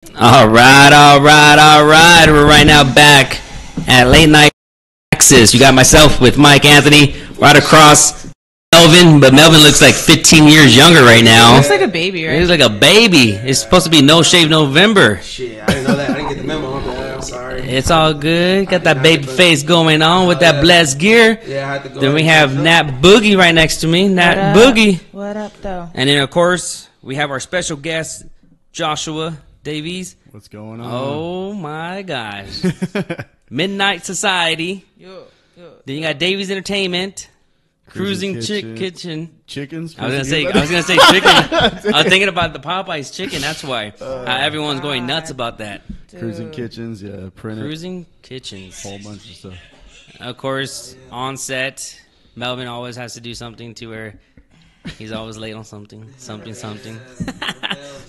All right. We're right now back at Late Night Access. You got myself with Mike Anthony right across Melvin, but Melvin looks like 15 years younger right now. He looks like a baby, right? He looks like a baby. It's supposed to be No Shave November. Shit, I didn't know that. I didn't get the memo. I'm sorry. It's all good. Got that baby face going on with that blessed gear. Yeah, I had to go. Then we have Nat Boogie right next to me. Nat Boogie. What up, though? And then, of course, we have our special guest, Joshua Davies. What's going on? Oh, my gosh. Midnight Society. Then you got Davies Entertainment. Cruising Kitchen. Chickens? I was gonna say chicken. I was thinking about the Popeyes chicken. That's why everyone's going nuts about that. Dude. Cruising Kitchens, yeah. Printed. Cruising Kitchens. Whole bunch of stuff. Of course, on set, Melvin always has to do something to where he's always late on something.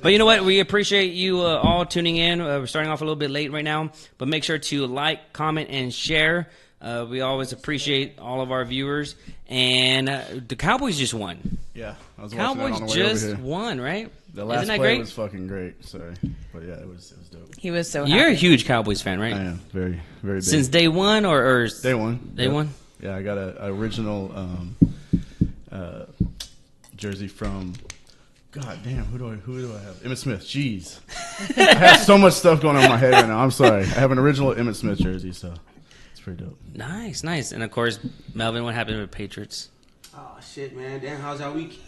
But you know what? We appreciate you all tuning in. We're starting off a little bit late right now, but make sure to like, comment, and share. We always appreciate all of our viewers. And the Cowboys just won. Yeah. I was Cowboys watching that on the way over just here. won, right? The last Isn't that play great? was fucking great. Sorry. But yeah, it was dope. He was so happy. You're a huge Cowboys fan, right? I am. Very, very big. Since day one or Day one. Day one? Yeah, I got an original jersey from... God damn, who do I have? Emmett Smith. Jeez. I have so much stuff going on in my head right now. I'm sorry. I have an original Emmett Smith jersey, so it's pretty dope. Nice. And of course, Melvin, what happened with Patriots? Oh shit, man! Damn, how's y'all week?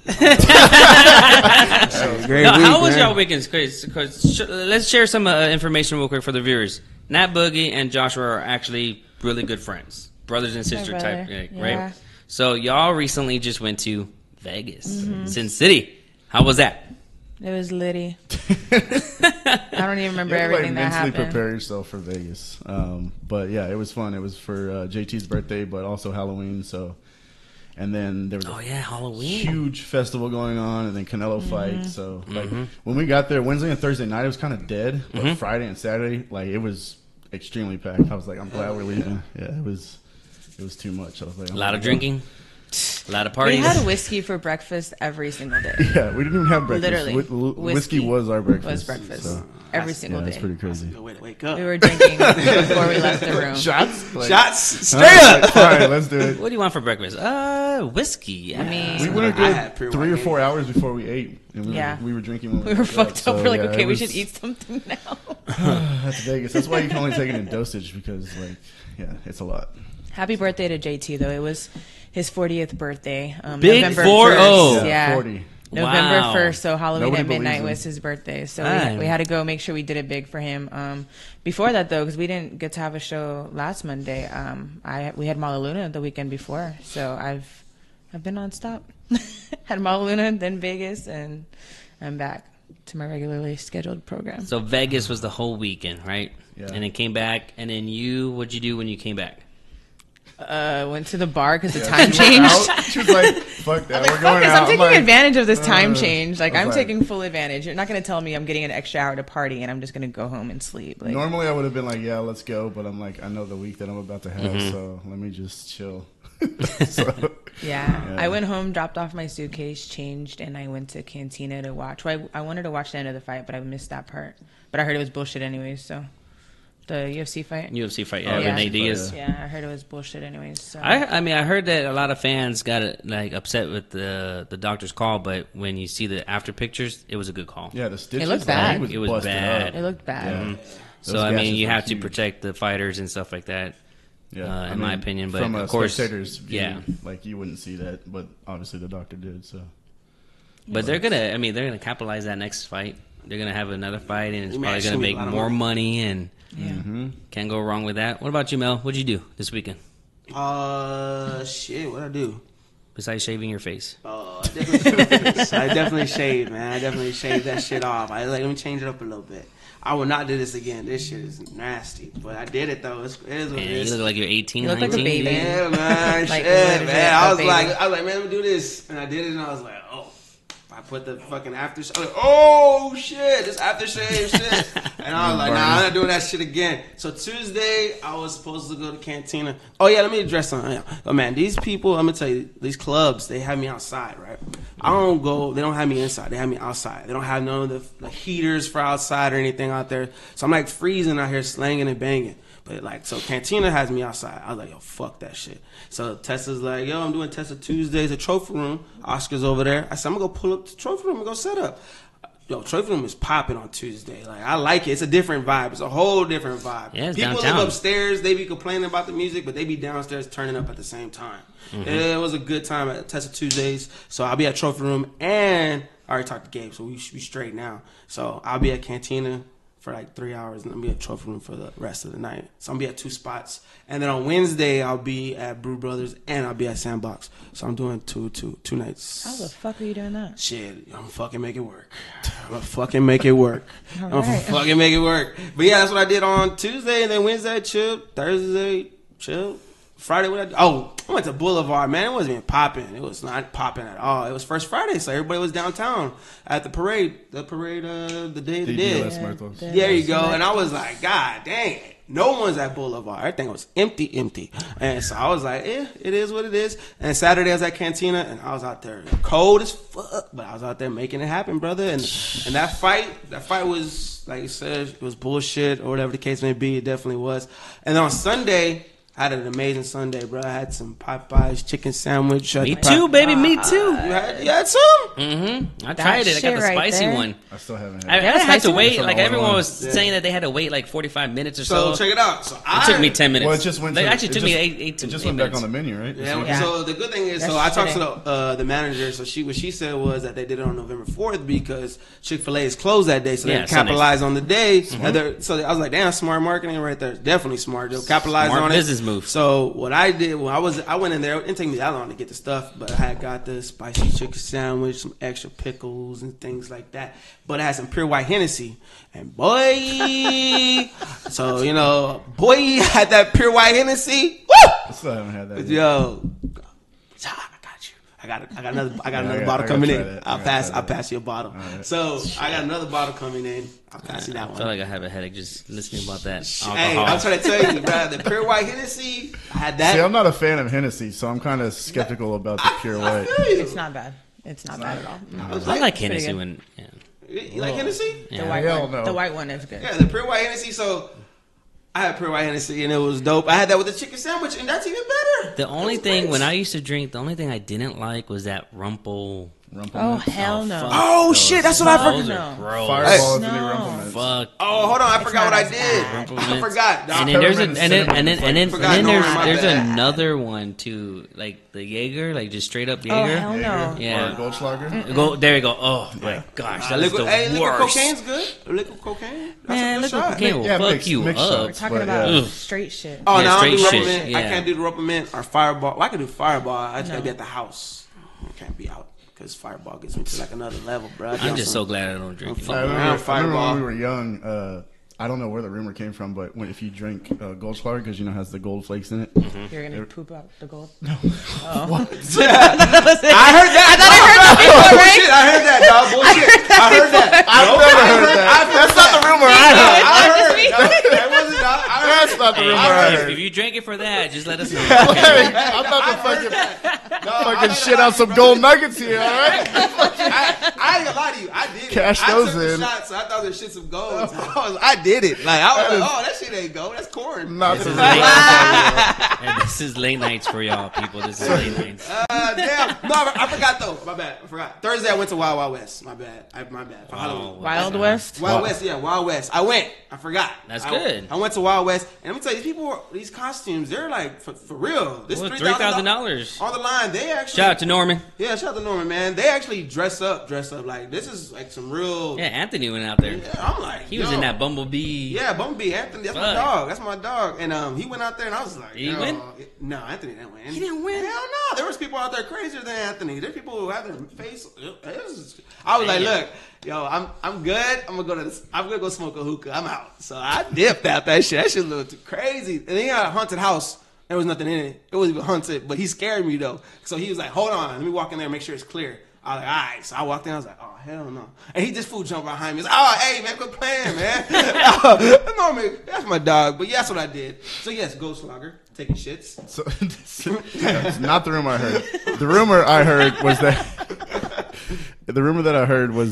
Great how was y'all weekends? Because let's share some information real quick for the viewers. Nat Boogie and Joshua are actually really good friends, brothers and sister type, right? So y'all recently just went to Vegas, Sin City. How was that? It was litty. I don't even remember everything that happened. Mentally prepare yourself for Vegas. But yeah, it was fun. It was for JT's birthday, but also Halloween. So, and then there was Halloween, huge festival going on, and then Canelo fight. So like when we got there Wednesday and Thursday night, it was kind of dead. But Friday and Saturday, like it was extremely packed. I was like, I'm glad we're leaving. Yeah, it was too much. I was like, a lot of drinking. A lot of parties. We had whiskey for breakfast every single day. Yeah, we didn't even have breakfast. Literally. Whiskey was our breakfast. Was breakfast. So. Every single day. That's pretty crazy. Way to wake up. We were drinking before we left the room. Shots? Like, Shots straight up. All right, let's do it. What do you want for breakfast? Whiskey. I mean, We went a good 3 or 4 hours before we ate. And we were drinking when we were fucked up. We're like, okay, we was, should eat something now. That's Vegas. That's why you can only take it in dosage because, like, yeah, it's a lot. Happy birthday to JT, though. It was his 40th birthday. Big November 4-0. 1st. Yeah. 40. November Wow. 1st, so Halloween Nobody at midnight believes was his birthday. So Dang. we had to go make sure we did it big for him. Before that, though, because we didn't get to have a show last Monday, we had Malaluna the weekend before. So I've been nonstop. Had Malaluna, then Vegas, and I'm back to my regularly scheduled program. So Vegas was the whole weekend, right? Yeah. And then came back. And then what'd you do when you came back? Went to the bar because the time changed. She was like, fuck that. We're going I'm out. taking like, advantage of this time change. Like, I'm like- taking full advantage. You're not going to tell me I'm getting an extra hour to party and I'm just going to go home and sleep. Like, Normally, I would have been like, yeah, let's go. But I'm like, I know the week that I'm about to have, so let me just chill. yeah. I went home, dropped off my suitcase, changed, and I went to Cantina to watch. Well, I wanted to watch the end of the fight, but I missed that part. But I heard it was bullshit anyways, so. The UFC fight? UFC fight, Oh, Renee yeah. Diaz. Yeah, I heard it was bullshit anyways. So. I mean, I heard that a lot of fans got upset with the doctor's call, but when you see the after pictures, it was a good call. Yeah, the stitches. It looked bad. He It was busted bad. up. It looked bad. Yeah. So, Those I mean, gashes you were have to huge. protect the fighters and stuff like that. Yeah, in my opinion, but from of course, spectators view, yeah. like you wouldn't see that, but obviously the doctor did. So, But they're gonna capitalize that next fight. They're gonna have another fight, and it's Man, probably should gonna be a make lot of more money, and Yeah. can't go wrong with that. What about you, Mel? What'd you do this weekend Shit, what'd I do? besides shaving your face? I definitely shaved, man. I definitely shaved that shit off. Let me change it up a little bit. I will not do this again. This shit is nasty. But I did it, though. It is what And it is. you look like you're 18, You look like a 19. baby. Yeah, man. Like, shit, legit, man. I a was baby. like, man, let me do this. And I did it, and I was like, oh. I put the fucking aftershave. I was like, oh, shit. This aftershave shit. And I was like, nah, I'm not doing that shit again. So Tuesday, I was supposed to go to Cantina. Oh, yeah, let me address something. Oh, man, these people, I'm going to tell you, these clubs, they have me outside, right? I don't go, they don't have me inside. They have me outside. They don't have none of the heaters for outside or anything out there. So I'm like freezing out here, slanging and banging. But like, so Cantina has me outside. I was like, yo, fuck that shit. So Tessa's like, yo, I'm doing Tessa Tuesdays at Trophy Room. Oscar's over there. I said, I'm gonna go pull up to Trophy Room and go set up. Yo, Trophy Room is popping on Tuesday. Like, I like it. It's a different vibe. It's a whole different vibe. Yeah, it's people downtown. live upstairs. They be complaining about the music, but they be downstairs turning up at the same time. It was a good time at Tessa Tuesdays. So I'll be at Trophy Room, and I already talked to Gabe, so we should be straight now. So I'll be at Cantina for like 3 hours, and I'll be at Trophy Room for the rest of the night. So I'm gonna be at 2 spots, and then on Wednesday I'll be at Brew Brothers, and I'll be at Sandbox. So I'm doing two nights. How the fuck are you doing that? Shit, I'm gonna fucking make it work. I'm gonna fucking make it work. All I'm gonna right. fucking make it work. But yeah, that's what I did on Tuesday, and then Wednesday chill, Thursday chill, Friday what I do? Oh, I went to Boulevard, man. It wasn't even popping. It was not popping at all. It was First Friday, so everybody was downtown at the parade. The parade, the Day of the Dead. There you go. And I was like, God dang it. No one's at Boulevard. Everything was empty. And so I was like, it is what it is. And Saturday I was at Cantina, and I was out there cold as fuck, but I was out there making it happen, brother. And that fight was, like you said, it was bullshit or whatever the case may be. It definitely was. And then on Sunday, I had an amazing Sunday, bro. I had some Popeyes chicken sandwich. Me too, baby. Me too. You had some? Mm-hmm. I tried it. I got the shit right spicy there. one. I still haven't I had it. had to wait. It's Like an everyone all-in-one. was saying that they had to wait like 45 minutes or so. So check it out. So It took me 10 minutes. Well, it just went. Like, to, actually it took just, me 8 It just 8 went back minutes. on the menu, right? Yeah. So the good thing is, That's so I talked shitty. to the manager. So what she said was that they did it on November 4th because Chick-fil-A is closed that day, so they Yeah, capitalize on the day. So I was like, damn, smart marketing right there. Definitely smart. They'll capitalize Smart on business it. move. So what I did, I went in there. It didn't take me that long to get the stuff, but I had got the spicy chicken sandwich, some extra pickles and things like that. But I had some pure white Hennessy, and boy, so boy had that pure white Hennessy. Woo! I still haven't had that. Yet. Yo, I got you. I got another bottle coming in. I'll pass you a bottle. Right. So I got another bottle coming in. I'll pass you that I one. feel like I have a headache just listening about that alcohol. Hey, I'm trying to tell you, bro. The pure white Hennessy, I had that. See, I'm not a fan of Hennessy, so I'm kind of skeptical about the pure white. I feel you. It's not bad. It's not bad at all. I like Pretty Hennessy good. when. Yeah. You like Hennessy? Yeah. The white Hell one. no. The white one is good. Yeah, the pure white Hennessy. So I had pure white Hennessy, and it was dope. I had that with the chicken sandwich, and that's even better. The only That's thing great. when I used to drink, the only thing I didn't like was that Rumple. Oh hell no. fuck Oh, those. shit, that's what I Those forgot. are gross. Fireball No. is any Rumplemans. Fuck. Oh, hold on, I forgot what not I as did. bad. I forgot. And then there's Peppermint and then Norman, my there's bad. another one too, like the Jaeger, like just straight up Oh Jaeger. hell no. Yeah. Or Goldschlager. Go there you go. Oh my gosh, that is the liquid worst. cocaine's good. Liquid cocaine. That's Man, a good liquid shot. cocaine will Yeah, fuck mixed- you mixed up. shots. We're talking But, about yeah. straight shit. Oh, Yeah, no, I don't do straight Rubbermint. shit, I yeah. can't do the Rubbermint or Fireball. Well, I can do Fireball. I just gotta No. be at the house. I can't be out because Fireball gets me to like another level, bro. I'm just so glad I don't drink. Fuck I around, remember Fireball. when we were young. I don't know where the rumor came from, but if you drink Goldschlager, because it has the gold flakes in it. You're gonna poop out the gold. I heard that. I thought I heard that before, right? Bullshit. I heard that, dog. Bullshit. I heard that. I've never heard that. That's not the rumor I heard. I heard. That wasn't. I heard. That's not the Hey, rumor I if heard. you drink it for that, just let us know. Hey, I'm about to fucking shit out some gold nuggets here, all right? I ain't gonna lie to you. I did it. Cash I those took the in. shots, so I thought it shit some gold. I did it. Like I was like, oh, that shit ain't gold. That's corn. Not This the is rumor. And this is late nights for y'all people. This is late nights. Damn. No, I forgot though. My bad. I forgot. Thursday I went to Wild Wild West. My bad. My bad. For Halloween. Wild West. Wild West, yeah, Wild West. I went. I forgot. That's I- good. I went to Wild West, and let me tell you, these people, these costumes, they're like for real. This Well, $3,000 on the line. They actually Shout out to Norman. Yeah, shout out to Norman, man. They actually dress up like this is like some real. Yeah, Anthony went out there. Yeah, I'm like, He was yo. in that Bumblebee. Yeah, Bumblebee, Anthony. That's my Fuck. dog. That's my dog. And he went out there, and I was like, Did he yo, win? No, Anthony didn't win. He didn't win? Hell no. There was people out there crazier than Anthony. There's people who have their face. I was like, Damn. look, yo, I'm good. I'm gonna go smoke a hookah. I'm out. So I dipped out that shit. That shit looked too crazy. And then he had a haunted house. There was nothing in it. It wasn't even haunted, but he scared me though. So he was like, hold on, let me walk in there and make sure it's clear. I was like, all right. So I walked in. I was like, oh, hell no. And he just fool jumped behind me. He's like, oh, hey, man, quit playing, man. Norman, that's my dog. But yeah, that's what I did. So yes, Ghost Logger, taking shits. So, that's not the rumor I heard. The rumor I heard was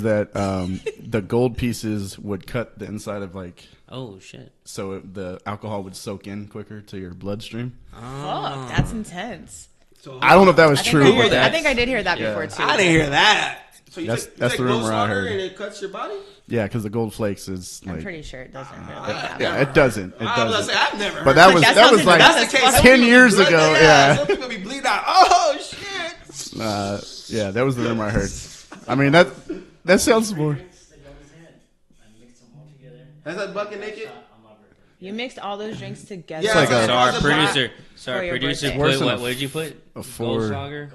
that the gold pieces would cut the inside of like. Oh shit! So the alcohol would soak in quicker to your bloodstream. Fuck, that's intense. So, I don't know if that was true. I think I did hear that before too. I didn't hear that. So that's the rumor I heard. And it cuts your body? Yeah, because the gold flakes is like. I'm pretty sure it doesn't. Yeah, it doesn't. It I was doesn't. say, I've never heard. But that was like that's the case. 10 years ago. Yeah. Some people be bleeding out. Oh shit. Yeah, that was the rumor I heard. I mean that sounds more. That's like bucket naked. You mixed all those drinks together. Yeah, like So our For your producer birthday. put what did you put? A 4. Ghost Lager,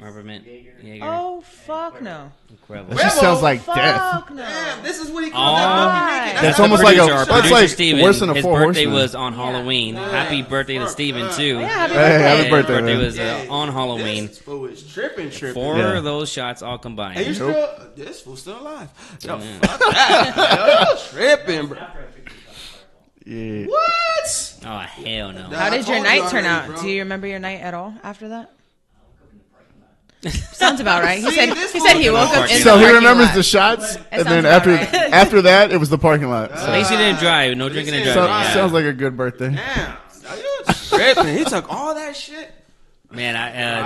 Rubbermint, Jaeger. Oh fuck no! Incredible. That just sounds like death. Fuck no! Damn, this is what he calls that bucket naked. That's almost like Our that's producer like Steven, worse than a his 4 birthday horsemen. was on Halloween. Happy birthday to Steven too. Yeah, happy Hey, birthday. happy birthday, man. was on Halloween. This fool is tripping. 4 Yeah. of those shots all combined. And you still, this fool's still alive. Yo, fuck that. Yo, tripping, bro. Yeah. What? Oh hell no! How did your night turn out? Do you remember your night at all after that? Sounds about right. He said he woke up in So the he parking remembers lot. the shots, and sounds then about right. after that, it was the parking lot. So, At least he didn't drive. No drinking and So- driving. Yeah. sounds like a good birthday. Damn. You tripping. He took all that shit. Man,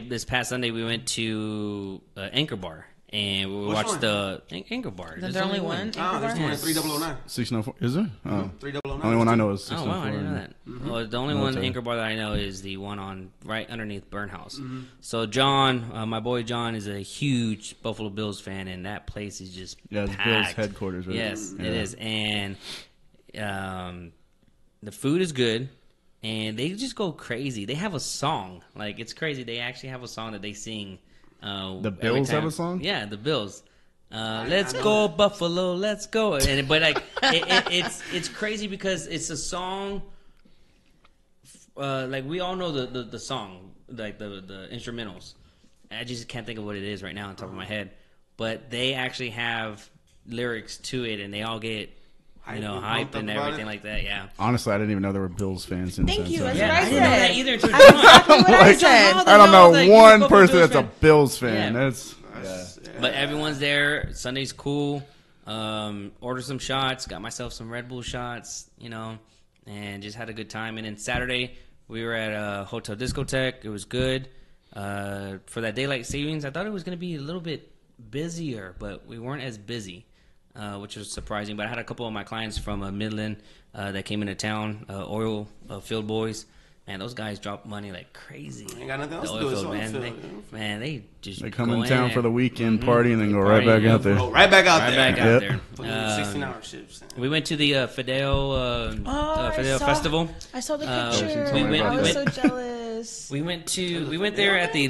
this past Sunday we went to Anchor Bar and we watched one? the Anchor Bar. Is there only one? Oh, there's one at 3009. 604. Is there? Oh. 3009. Only one I know is Oh 604. wow, I didn't know that. Well, the only one Anchor Bar that I know is the one on right underneath Burn House. So John, my boy John, is a huge Buffalo Bills fan, and that place is just Yeah, it's packed. Bills headquarters, right? Yes, Yeah. it is, and the food is good. And they just go crazy. They have a song. Like, it's crazy. They actually have a song that they sing. The Bills have a song? Yeah, the Bills. Let's go, Buffalo, let's go. But like, it's crazy because it's a song. Like, we all know the song, like the instrumentals. I just can't think of what it is right now on top of my head. But they actually have lyrics to it, and they all get... hype and everything like that, yeah. Honestly, I didn't even know there were Bills fans in Thank San you. Antonio. That's what I I didn't know that said. either until That's exactly what I Like, said. How the I don't hell, know like, one you're a person Bills that's a fan? Bills fan. Yeah. That's But everyone's there. Sunday's cool. Ordered some shots. Got myself some Red Bull shots, and just had a good time. And then Saturday, we were at a Hotel Discotheque. It was good. For that daylight savings, I thought it was going to be a little bit busier, but we weren't as busy, which was surprising. But I had a couple of my clients from Midland that came into town, oil field boys. Man, those guys drop money like crazy. Ain't got nothing else The to do. oil It's field, oil man. field. They just they come go in town and- for the weekend party and then go right Party, back out there. Oh, right back out Right there. back out Yep. there. 16-hour shifts. We went to the Fidel I saw- Festival. I saw the Uh, picture. we went- I we was went- so jealous. We went there at the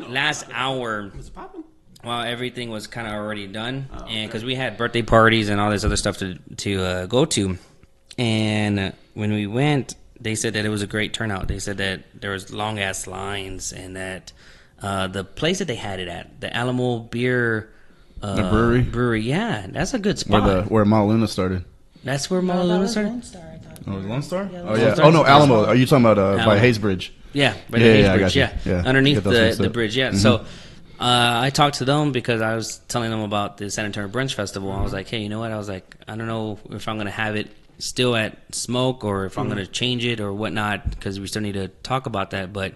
last hour Was it popping? while everything was kind of already done, and because we had birthday parties and all this other stuff to go to, and when we went, they said that it was a great turnout. They said that there was long ass lines, and that the place that they had it at, the Alamo Beer. The brewery? Yeah, that's a good spot. Where Maluna started. That's where Oh, that Maluna was started. Lone Star, I thought. Oh, Lone Star? Yeah, Oh, Lone yeah. Star. Oh, no, Alamo. Are you talking about by Alamo. Haysbridge? Yeah, by the Yeah, Hayes yeah, I Bridge, got you. yeah. Yeah, Underneath get those mixed the up. bridge, yeah. So I talked to them because I was telling them about the San Antonio Brunch Festival. I was like, hey, you know what? I was like, I don't know if I'm going to have it still at Smoke or if I'm going to change it or whatnot because we still need to talk about that. But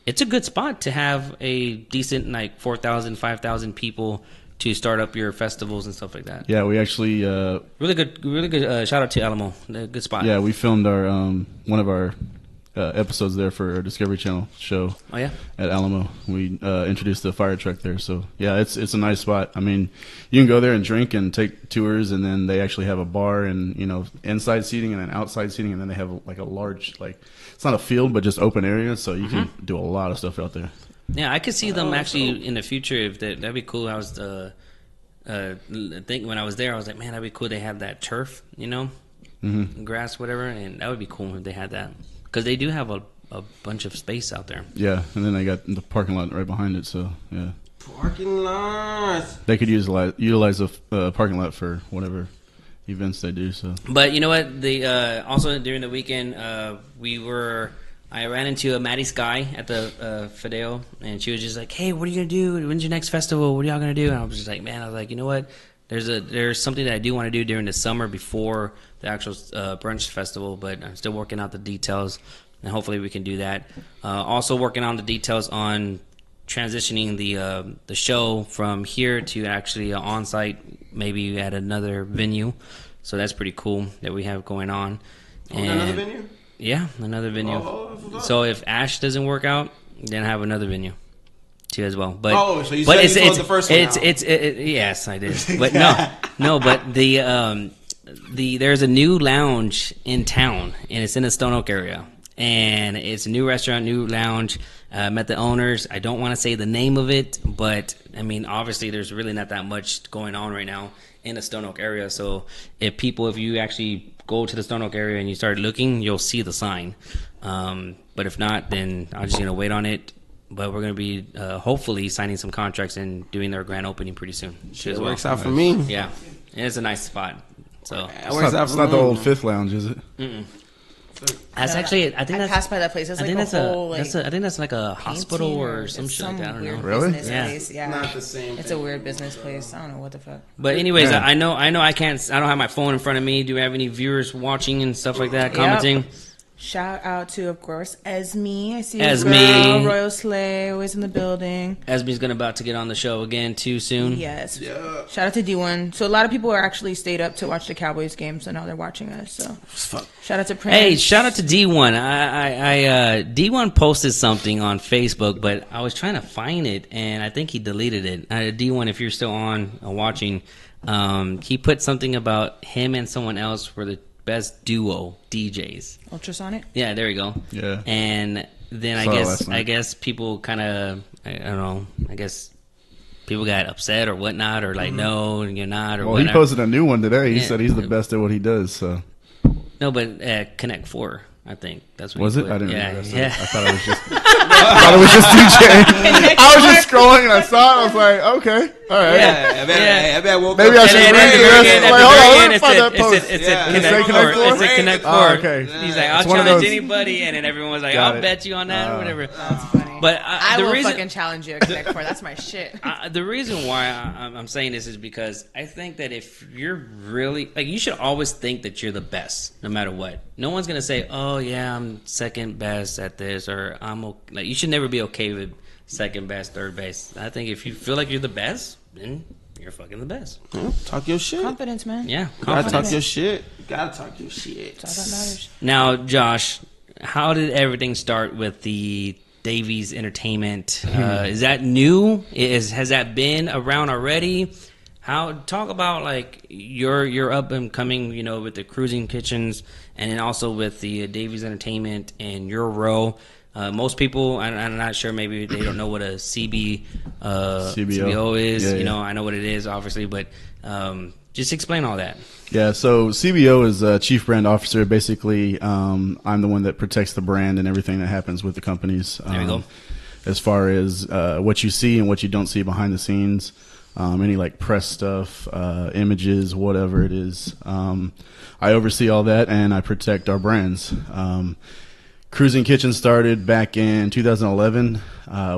it's a good spot to have a decent, like, 4,000, 5,000 people to start up your festivals and stuff like that. Yeah, we actually... Really good. Shout out to Alamo. Good spot. yeah, we filmed our one of our episodes there for our Discovery Channel show. Oh, yeah? At Alamo. We introduced the fire truck there. So, yeah, it's a nice spot. I mean, you can go there and drink and take tours, and then they actually have a bar and, inside seating and then outside seating, and then they have, like, a large, like, it's not a field, but just open area, so you can do a lot of stuff out there. Yeah, I could see them actually in the future. If that'd be cool. I was think when I was there, I was like, man, that'd be cool. They have that turf, grass, whatever, and that would be cool if they had that because they do have a a bunch of space out there. Yeah, and then they got the parking lot right behind it. So yeah, parking lots. They could utilize the parking lot for whatever events they do. So, but you know what? The also during the weekend, I ran into Maddie Sky at the Fideo, and she was just like, "Hey, what are you gonna do? When's your next festival? What are y'all gonna do?" And I was just like, "Man, I was like, you know what? There's something that I do want to do during the summer before the actual brunch festival, but I'm still working out the details, and hopefully we can do that. Also working on the details on transitioning the show from here to actually on site, maybe at another venue. So that's pretty cool that we have going on. Another venue? Yeah, another venue. So if Ash doesn't work out, then I have another venue too as well. But so you said you sold the first one. Yes, I did. But no. But there's a new lounge in town, and it's in the Stone Oak area, and it's a new restaurant, new lounge. Met the owners. I don't want to say the name of it, but I mean, obviously, there's really not that much going on right now in the Stone Oak area. So if you actually go to the Stone Oak area and you start looking, you'll see the sign. But if not, then I'm just gonna wait on it. But we're going to be hopefully signing some contracts and doing their grand opening pretty soon. It works out for me. Yeah, it's a nice spot. So it's not the old Fifth Lounge, is it? Mm-mm. That's actually. I passed by that place. It's like a whole. I think that's like a hospital or some shit like that. I don't know. Really? Yeah. Not the same. It's a weird business place. I don't know what the fuck. But anyways, I know I can't. I don't have my phone in front of me. Do we have any viewers watching and stuff like that commenting? Yep. Shout out to, of course, Esme. I see you, Esme. girl. Royal Slay, always in the building. Esme's about to get on the show again too soon. Yes. Yeah. Shout out to D1. So a lot of people are actually stayed up to watch the Cowboys game, so now they're watching us. So shout out to Prince. Hey, shout out to D1. I D1 posted something on Facebook, but I was trying to find it, and I think he deleted it. D1, if you're still on watching, he put something about him and someone else were the best duo DJs. Ultrasonic? Yeah, there you go. Yeah. And then I guess people kind of, I don't know, I guess people got upset or whatnot, or like, no, you're not, or whatnot. He posted a new one today. He said he's the best at what he does, so. No, but Connect 4, I think. That's what was he it? put. I didn't know. Yeah. I thought it was just DJ. I was just scrolling and I saw it. I was like, okay, all right. Yeah, I bet I woke Maybe up. I should read It's a Connect 4. Okay. He's like, I'll challenge anybody, and then everyone was like, I'll bet you on that or whatever. That's funny. But I will fucking challenge you at Connect 4. That's my shit. The reason why I'm saying this is because I think that if you're really, like, you should always think that you're the best, no matter what. No one's going to say, oh, yeah, I'm second best at this, or I'm okay. Like, you should never be okay with second best, third best. I think if you feel like you're the best, then you're fucking the best. Yeah, talk your shit. Confidence, man. Yeah, gotta talk your shit. Gotta talk your shit. That's all that matters. Now, Josh, how did everything start with the Davies Entertainment? Is that new? Has that been around already? Talk about like your up and coming, with the Cruising Kitchens, and then also with the Davies Entertainment and your role. Most people, I'm not sure, maybe they don't know what a CBO is. Yeah. I know what it is, obviously, but just explain all that. Yeah, so CBO is Chief Brand Officer. Basically, I'm the one that protects the brand and everything that happens with the companies. There you go. As far as what you see and what you don't see behind the scenes, any like press stuff, images, whatever it is. I oversee all that and I protect our brands. Cruising Kitchen started back in 2011.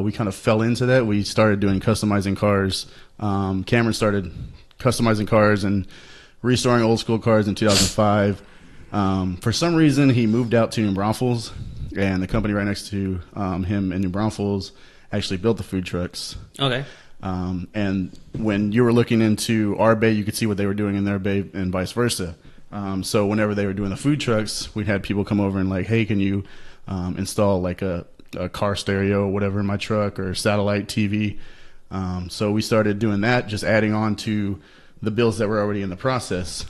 We kind of fell into that. We started doing customizing cars. Cameron started customizing cars and restoring old school cars in 2005. For some reason, he moved out to New Braunfels, and the company right next to him in New Braunfels actually built the food trucks. Okay. And when you were looking into our bay, you could see what they were doing in their bay and vice versa. So whenever they were doing the food trucks, we'd had people come over and like, hey, can you install like a car stereo or whatever in my truck, or satellite TV? So we started doing that, just adding on to the bills that were already in the process.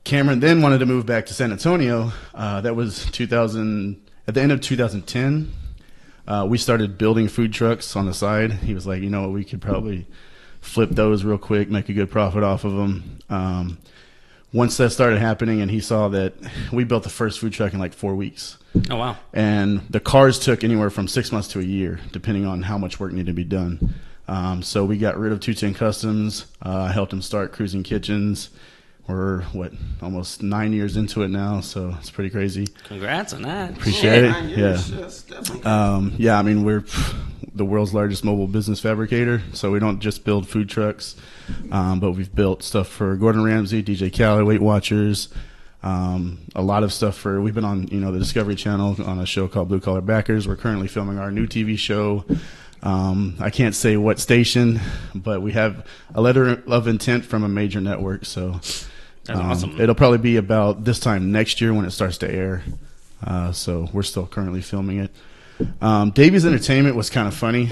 Cameron then wanted to move back to San Antonio. That was at the end of 2010. We started building food trucks on the side. He was like, we could probably flip those real quick, make a good profit off of them. once that started happening, and he saw that we built the first food truck in like 4 weeks. Oh, wow. And the cars took anywhere from 6 months to a year, depending on how much work needed to be done. So we got rid of 210 Customs. I helped him start Cruising Kitchens. We're, almost 9 years into it now, so it's pretty crazy. Congrats on that. Appreciate it. 9 years. Yeah. I mean, we're the world's largest mobile business fabricator, so we don't just build food trucks, but we've built stuff for Gordon Ramsay, DJ Khaled, Weight Watchers, a lot of stuff we've been on, the Discovery Channel on a show called Blue Collar Backers. We're currently filming our new TV show. I can't say what station, but we have a letter of intent from a major network, so that's awesome. It'll probably be about this time next year when it starts to air. So we're still currently filming it. Davies Entertainment was kind of funny.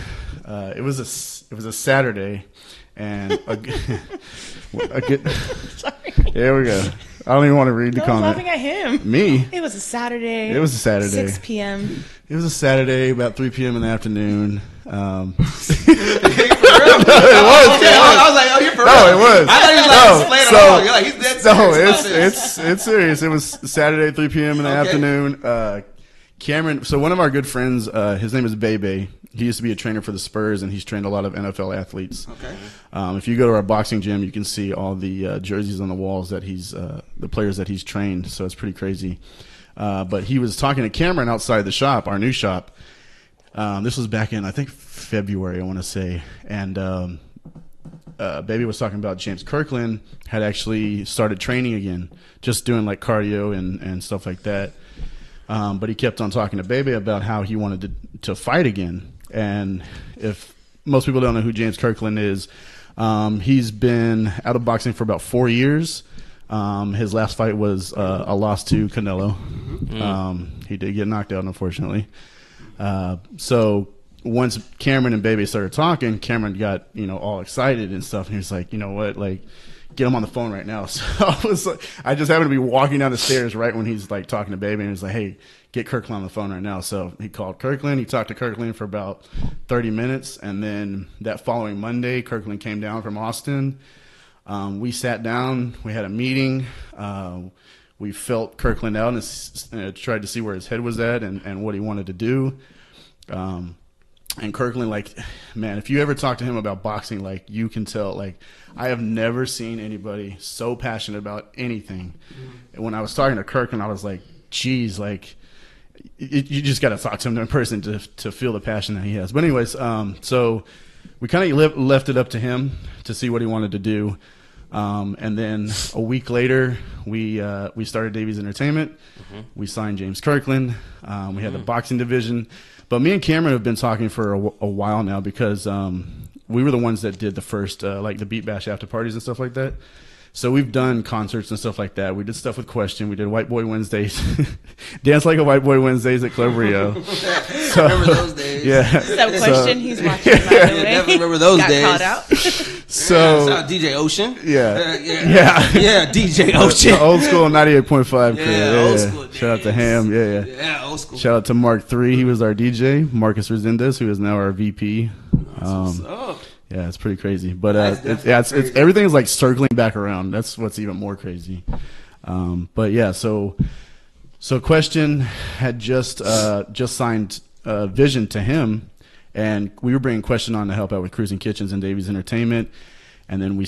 It was a Saturday, and a good. Sorry. There we go. I don't even want to read the comment. Laughing at him. Me. It was a Saturday. It was a Saturday. 6 p.m. It was a Saturday, about 3 p.m. in the afternoon. It was. I was like, oh, you're for real. No, it was. I thought he was like, playing along. You're like, he's dead serious. No, it's serious. It was Saturday, 3 p.m. in the afternoon. Cameron, so one of our good friends, his name is Bebe. He used to be a trainer for the Spurs, and he's trained a lot of NFL athletes. Okay. If you go to our boxing gym, you can see all the jerseys on the walls that the players that he's trained. So it's pretty crazy. But he was talking to Cameron outside the shop, our new shop. This was back in, I think, February, I want to say. And Baby was talking about James Kirkland had actually started training again, just doing like cardio and stuff like that. But he kept on talking to Baby about how he wanted to fight again. And if most people don't know who James Kirkland is, he's been out of boxing for about 4 years. His last fight was a loss to Canelo. He did get knocked out, unfortunately. So once Cameron and Baby started talking, Cameron got, all excited and stuff. And he was like, you know what, like, get him on the phone right now. So I just happened to be walking down the stairs right when he's like talking to Baby, and he's like, hey, get Kirkland on the phone right now. So he called Kirkland. He talked to Kirkland for about 30 minutes. And then that following Monday, Kirkland came down from Austin. We sat down, we had a meeting, we felt Kirkland out and tried to see where his head was at and what he wanted to do. And Kirkland, like, man, if you ever talk to him about boxing, like, you can tell, like, I have never seen anybody so passionate about anything. And when I was talking to Kirkland, I was like, geez, like, you just got to talk to him in person to feel the passion that he has. But anyways, so we kind of left it up to him to see what he wanted to do. And then a week later, we started Davies Entertainment. We signed James Kirkland. We had the boxing division. But me and Cameron have been talking for a while now because we were the ones that did the first, like the Beat Bash after parties and stuff like that. So we've done concerts and stuff like that. We did stuff with Question. We did White Boy Wednesdays. Dance Like a White Boy Wednesdays at Club Rio. So, remember those days. Yeah. So Question, he's watching, by the way. Definitely remember those days. Got called out. So DJ Ocean. Yeah. Yeah, DJ Ocean. The old school 98.5 crew. Yeah, old school days. Shout out to Ham. Yeah, old school. Shout out to Mark III. He was our DJ. Marcus Resendez, who is now our VP. What's up? Yeah, it's pretty crazy, but it's everything is like circling back around. That's what's even more crazy. But yeah, so Question had just signed Vision to him, and we were bringing Question on to help out with Cruising Kitchens and Davies Entertainment, and then we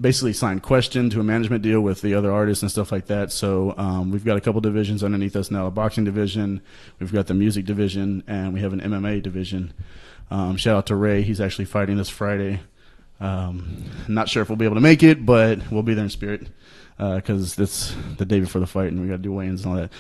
basically signed Question to a management deal with the other artists and stuff like that. So we've got a couple divisions underneath us now: a boxing division, we've got the music division, and we have an MMA division. Shout out to Ray. He's actually fighting this Friday. Not sure if we'll be able to make it, but we'll be there in spirit because it's the day before the fight and we got to do weigh-ins and all that.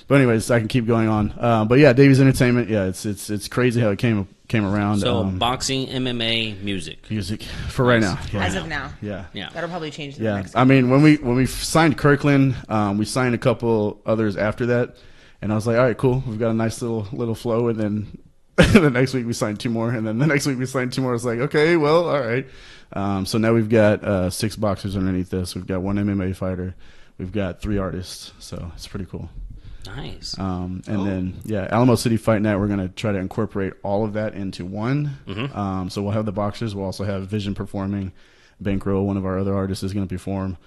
But anyways, I can keep going on. But yeah, Davies Entertainment. Yeah, it's crazy how it came around. So boxing, MMA, music for right now. Yeah. As of now. Yeah. That'll probably change. I mean, when we signed Kirkland, we signed a couple others after that, and I was like, all right, cool. We've got a nice little flow, and then. The next week we signed 2 more, and then the next week we signed 2 more. It's like, okay, well, all right. So now we've got 6 boxers underneath this. We've got 1 MMA fighter. We've got 3 artists. So it's pretty cool. Nice. Then, Alamo City Fight Night, we're going to try to incorporate all of that into one. So we'll have the boxers. We'll also have Vision performing. Bankroll, one of our other artists, is going to perform.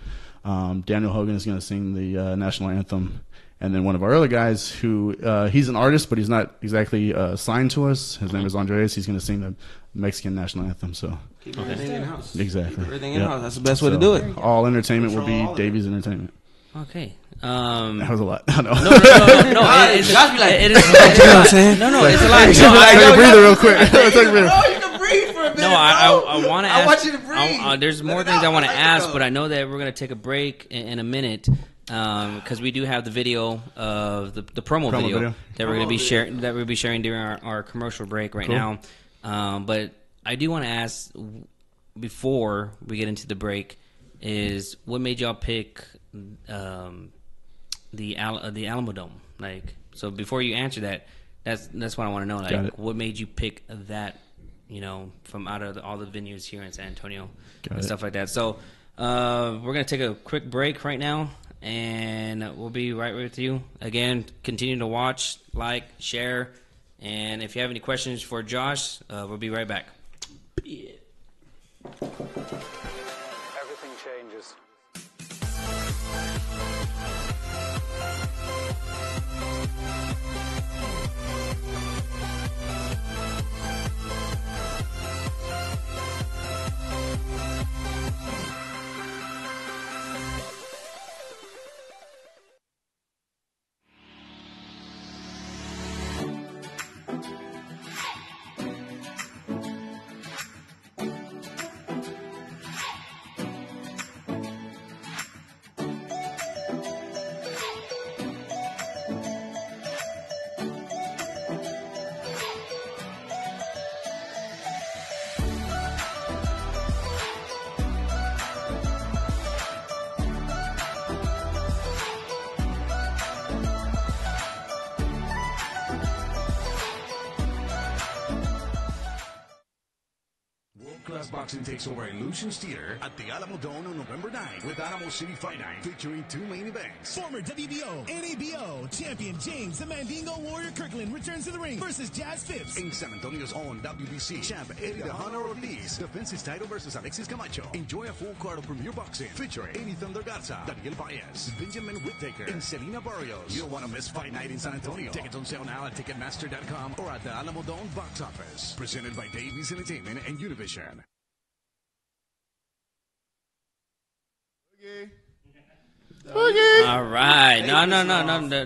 Daniel Hogan is going to sing the national anthem. And then one of our other guys who he's an artist, but he's not exactly signed to us. His name is Andreas. He's going to sing the Mexican national anthem. So keep everything in house. Exactly. Keep everything in house. That's the best way to do it. All entertainment will be Davies Entertainment. Okay. That was a lot. No. No. Josh be like, it is. You know what I'm saying? No, it's a lot. Take a breather real quick. Take a breather. You can breathe for a minute. No, I want to ask. I want you to breathe. There's more things I want to ask, but I know that we're going to take a break in a minute. Because we do have the video of the promo video that we're going to be sharing, that we'll be sharing during our commercial break right now. But I do want to ask, before we get into the break, is what made y'all pick the Alamo Dome? Like, so before you answer that, that's what I want to know. Like, what made you pick that? You know, from out of all the venues here in San Antonio and stuff like that. So we're gonna take a quick break right now. And we'll be right with you. Again, continue to watch, like, share. And if you have any questions for Josh, we'll be right back. Everything changes. Class Boxing takes over Illusions Theater at the Alamo Dome on November 9th with Alamo City Fight Night, featuring 2 main events. Former WBO, NABO champion James the Mandingo Warrior Kirkland returns to the ring versus Jazz Phipps. In San Antonio's own WBC champ Eddie the Hunter Ortiz defends his title versus Alexis Camacho. Enjoy a full card of Premier Boxing featuring Eddie Thunder Garza, Daniel Baez, Benjamin Whittaker, and Selena Barrios. You don't want to miss Fight Night in San Antonio. Tickets on sale now at Ticketmaster.com or at the Alamo Dome box office. Presented by Davies Entertainment and Univision. Okay. All right.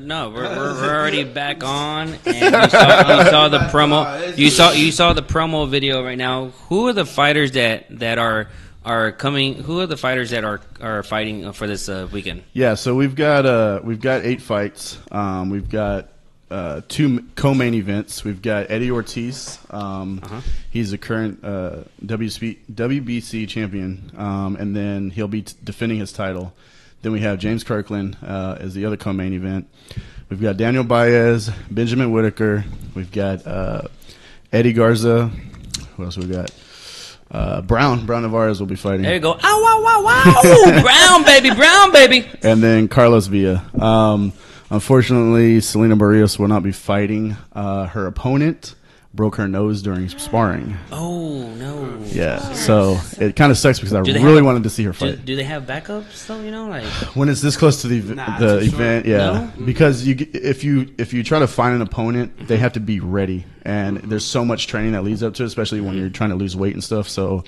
No. We're already back on, and you saw the promo. You saw the promo video right now. Who are the fighters that are coming? Who are the fighters that are fighting for this weekend? Yeah, so we've got 8 fights. We've got 2 co-main events. We've got Eddie Ortiz. He's the current WBC champion, and then he'll be defending his title. Then we have James Kirkland as the other co-main event. We've got Daniel Baez, Benjamin Whittaker. We've got Eddie Garza. Who else we got? Brown Navarez will be fighting. There you go. Ow, wow, wow. Brown baby. And then Carlos Villa. Unfortunately, Selena Barrios will not be fighting. Her opponent broke her nose during sparring. Oh, no. Yeah, so it kind of sucks because I really wanted to see her fight. Do they have backups, though, like? When it's this close to the event, yeah. No? Because if you try to find an opponent, they have to be ready. And there's so much training that leads up to it, especially when you're trying to lose weight and stuff. So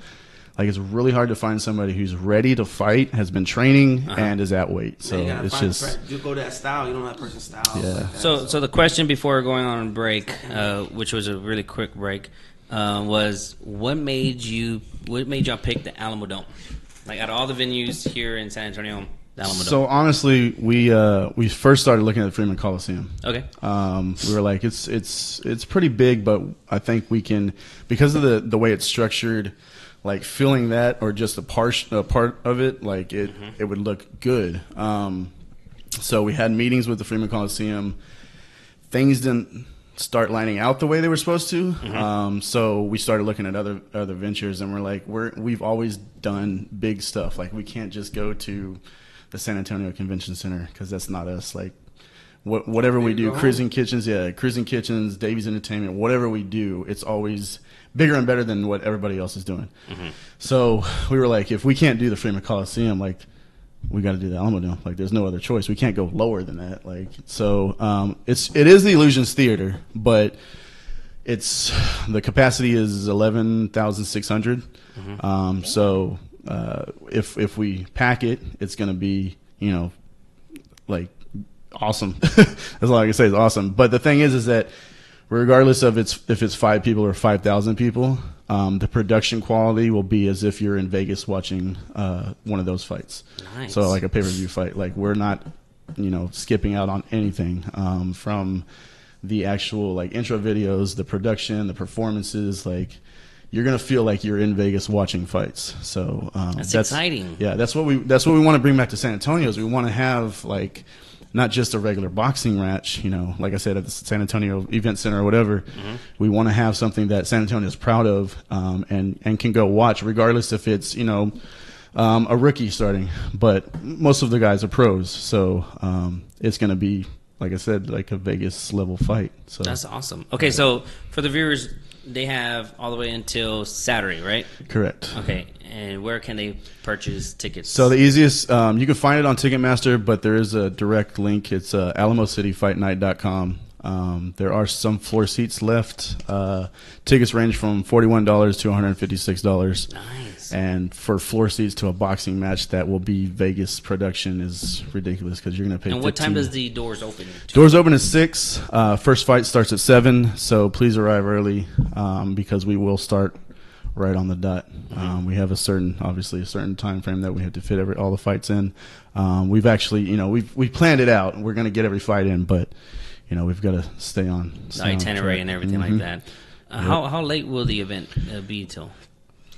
like, it's really hard to find somebody who's ready to fight, has been training, and is at weight. So it's just you go that style. You don't have person's style. Yeah. Like so the question before going on break, which was a really quick break, was what made y'all pick the Alamo Dome? Like, out of all the venues here in San Antonio, the Alamo Dome. So honestly, we first started looking at the Freeman Coliseum. Okay. We were like, it's pretty big, but I think we can, because of the way it's structured. Like, filling that or just a part of it, like it would look good. So we had meetings with the Freeman Coliseum. Things didn't start lining out the way they were supposed to. So we started looking at other ventures, and we're like, we've always done big stuff. Like, we can't just go to the San Antonio Convention Center because that's not us. Like, whatever we do, Cruising Kitchens, Davies Entertainment, whatever we do, it's always bigger and better than what everybody else is doing. So we were like, if we can't do the Freeman Coliseum, like, we got to do the Alamo Dome. Like, there's no other choice. We can't go lower than that. Like, so it is the Illusions Theater, but it's the capacity is 11,600. So if we pack it, it's going to be, you know, like awesome. That's all I can say is awesome. But the thing is that regardless of if it's 5 people or 5,000 people, the production quality will be as if you're in Vegas watching one of those fights. Nice. So like a pay-per-view fight. Like, we're not, you know, skipping out on anything from the actual like intro videos, the production, the performances. Like, you're gonna feel like you're in Vegas watching fights. So that's exciting. Yeah, that's what we want to bring back to San Antonio. Is we want to have like not just a regular boxing match, you know, like I said, at the San Antonio Event Center or whatever. We want to have something that San Antonio is proud of, and can go watch, regardless if it's, you know, a rookie starting. But most of the guys are pros, so it's going to be, like I said, like a Vegas level fight. So that's awesome. Okay, so for the viewers, they have all the way until Saturday, right? Correct. Okay, and where can they purchase tickets? So the easiest, you can find it on Ticketmaster, but there is a direct link. It's AlamoCityFightNight.com. There are some floor seats left. Tickets range from $41 to $156. Nice. And for floor seats to a boxing match that will be Vegas production is ridiculous, because you're going to pay. And what 15. time does the doors open? Doors open at 6. First fight starts at 7. So please arrive early, because we will start right on the dot. We have obviously a certain time frame that we have to fit all the fights in. We've actually, you know, we've planned it out. We're going to get every fight in, but you know, we've got to stay on itinerary and everything like that. How late will the event be till?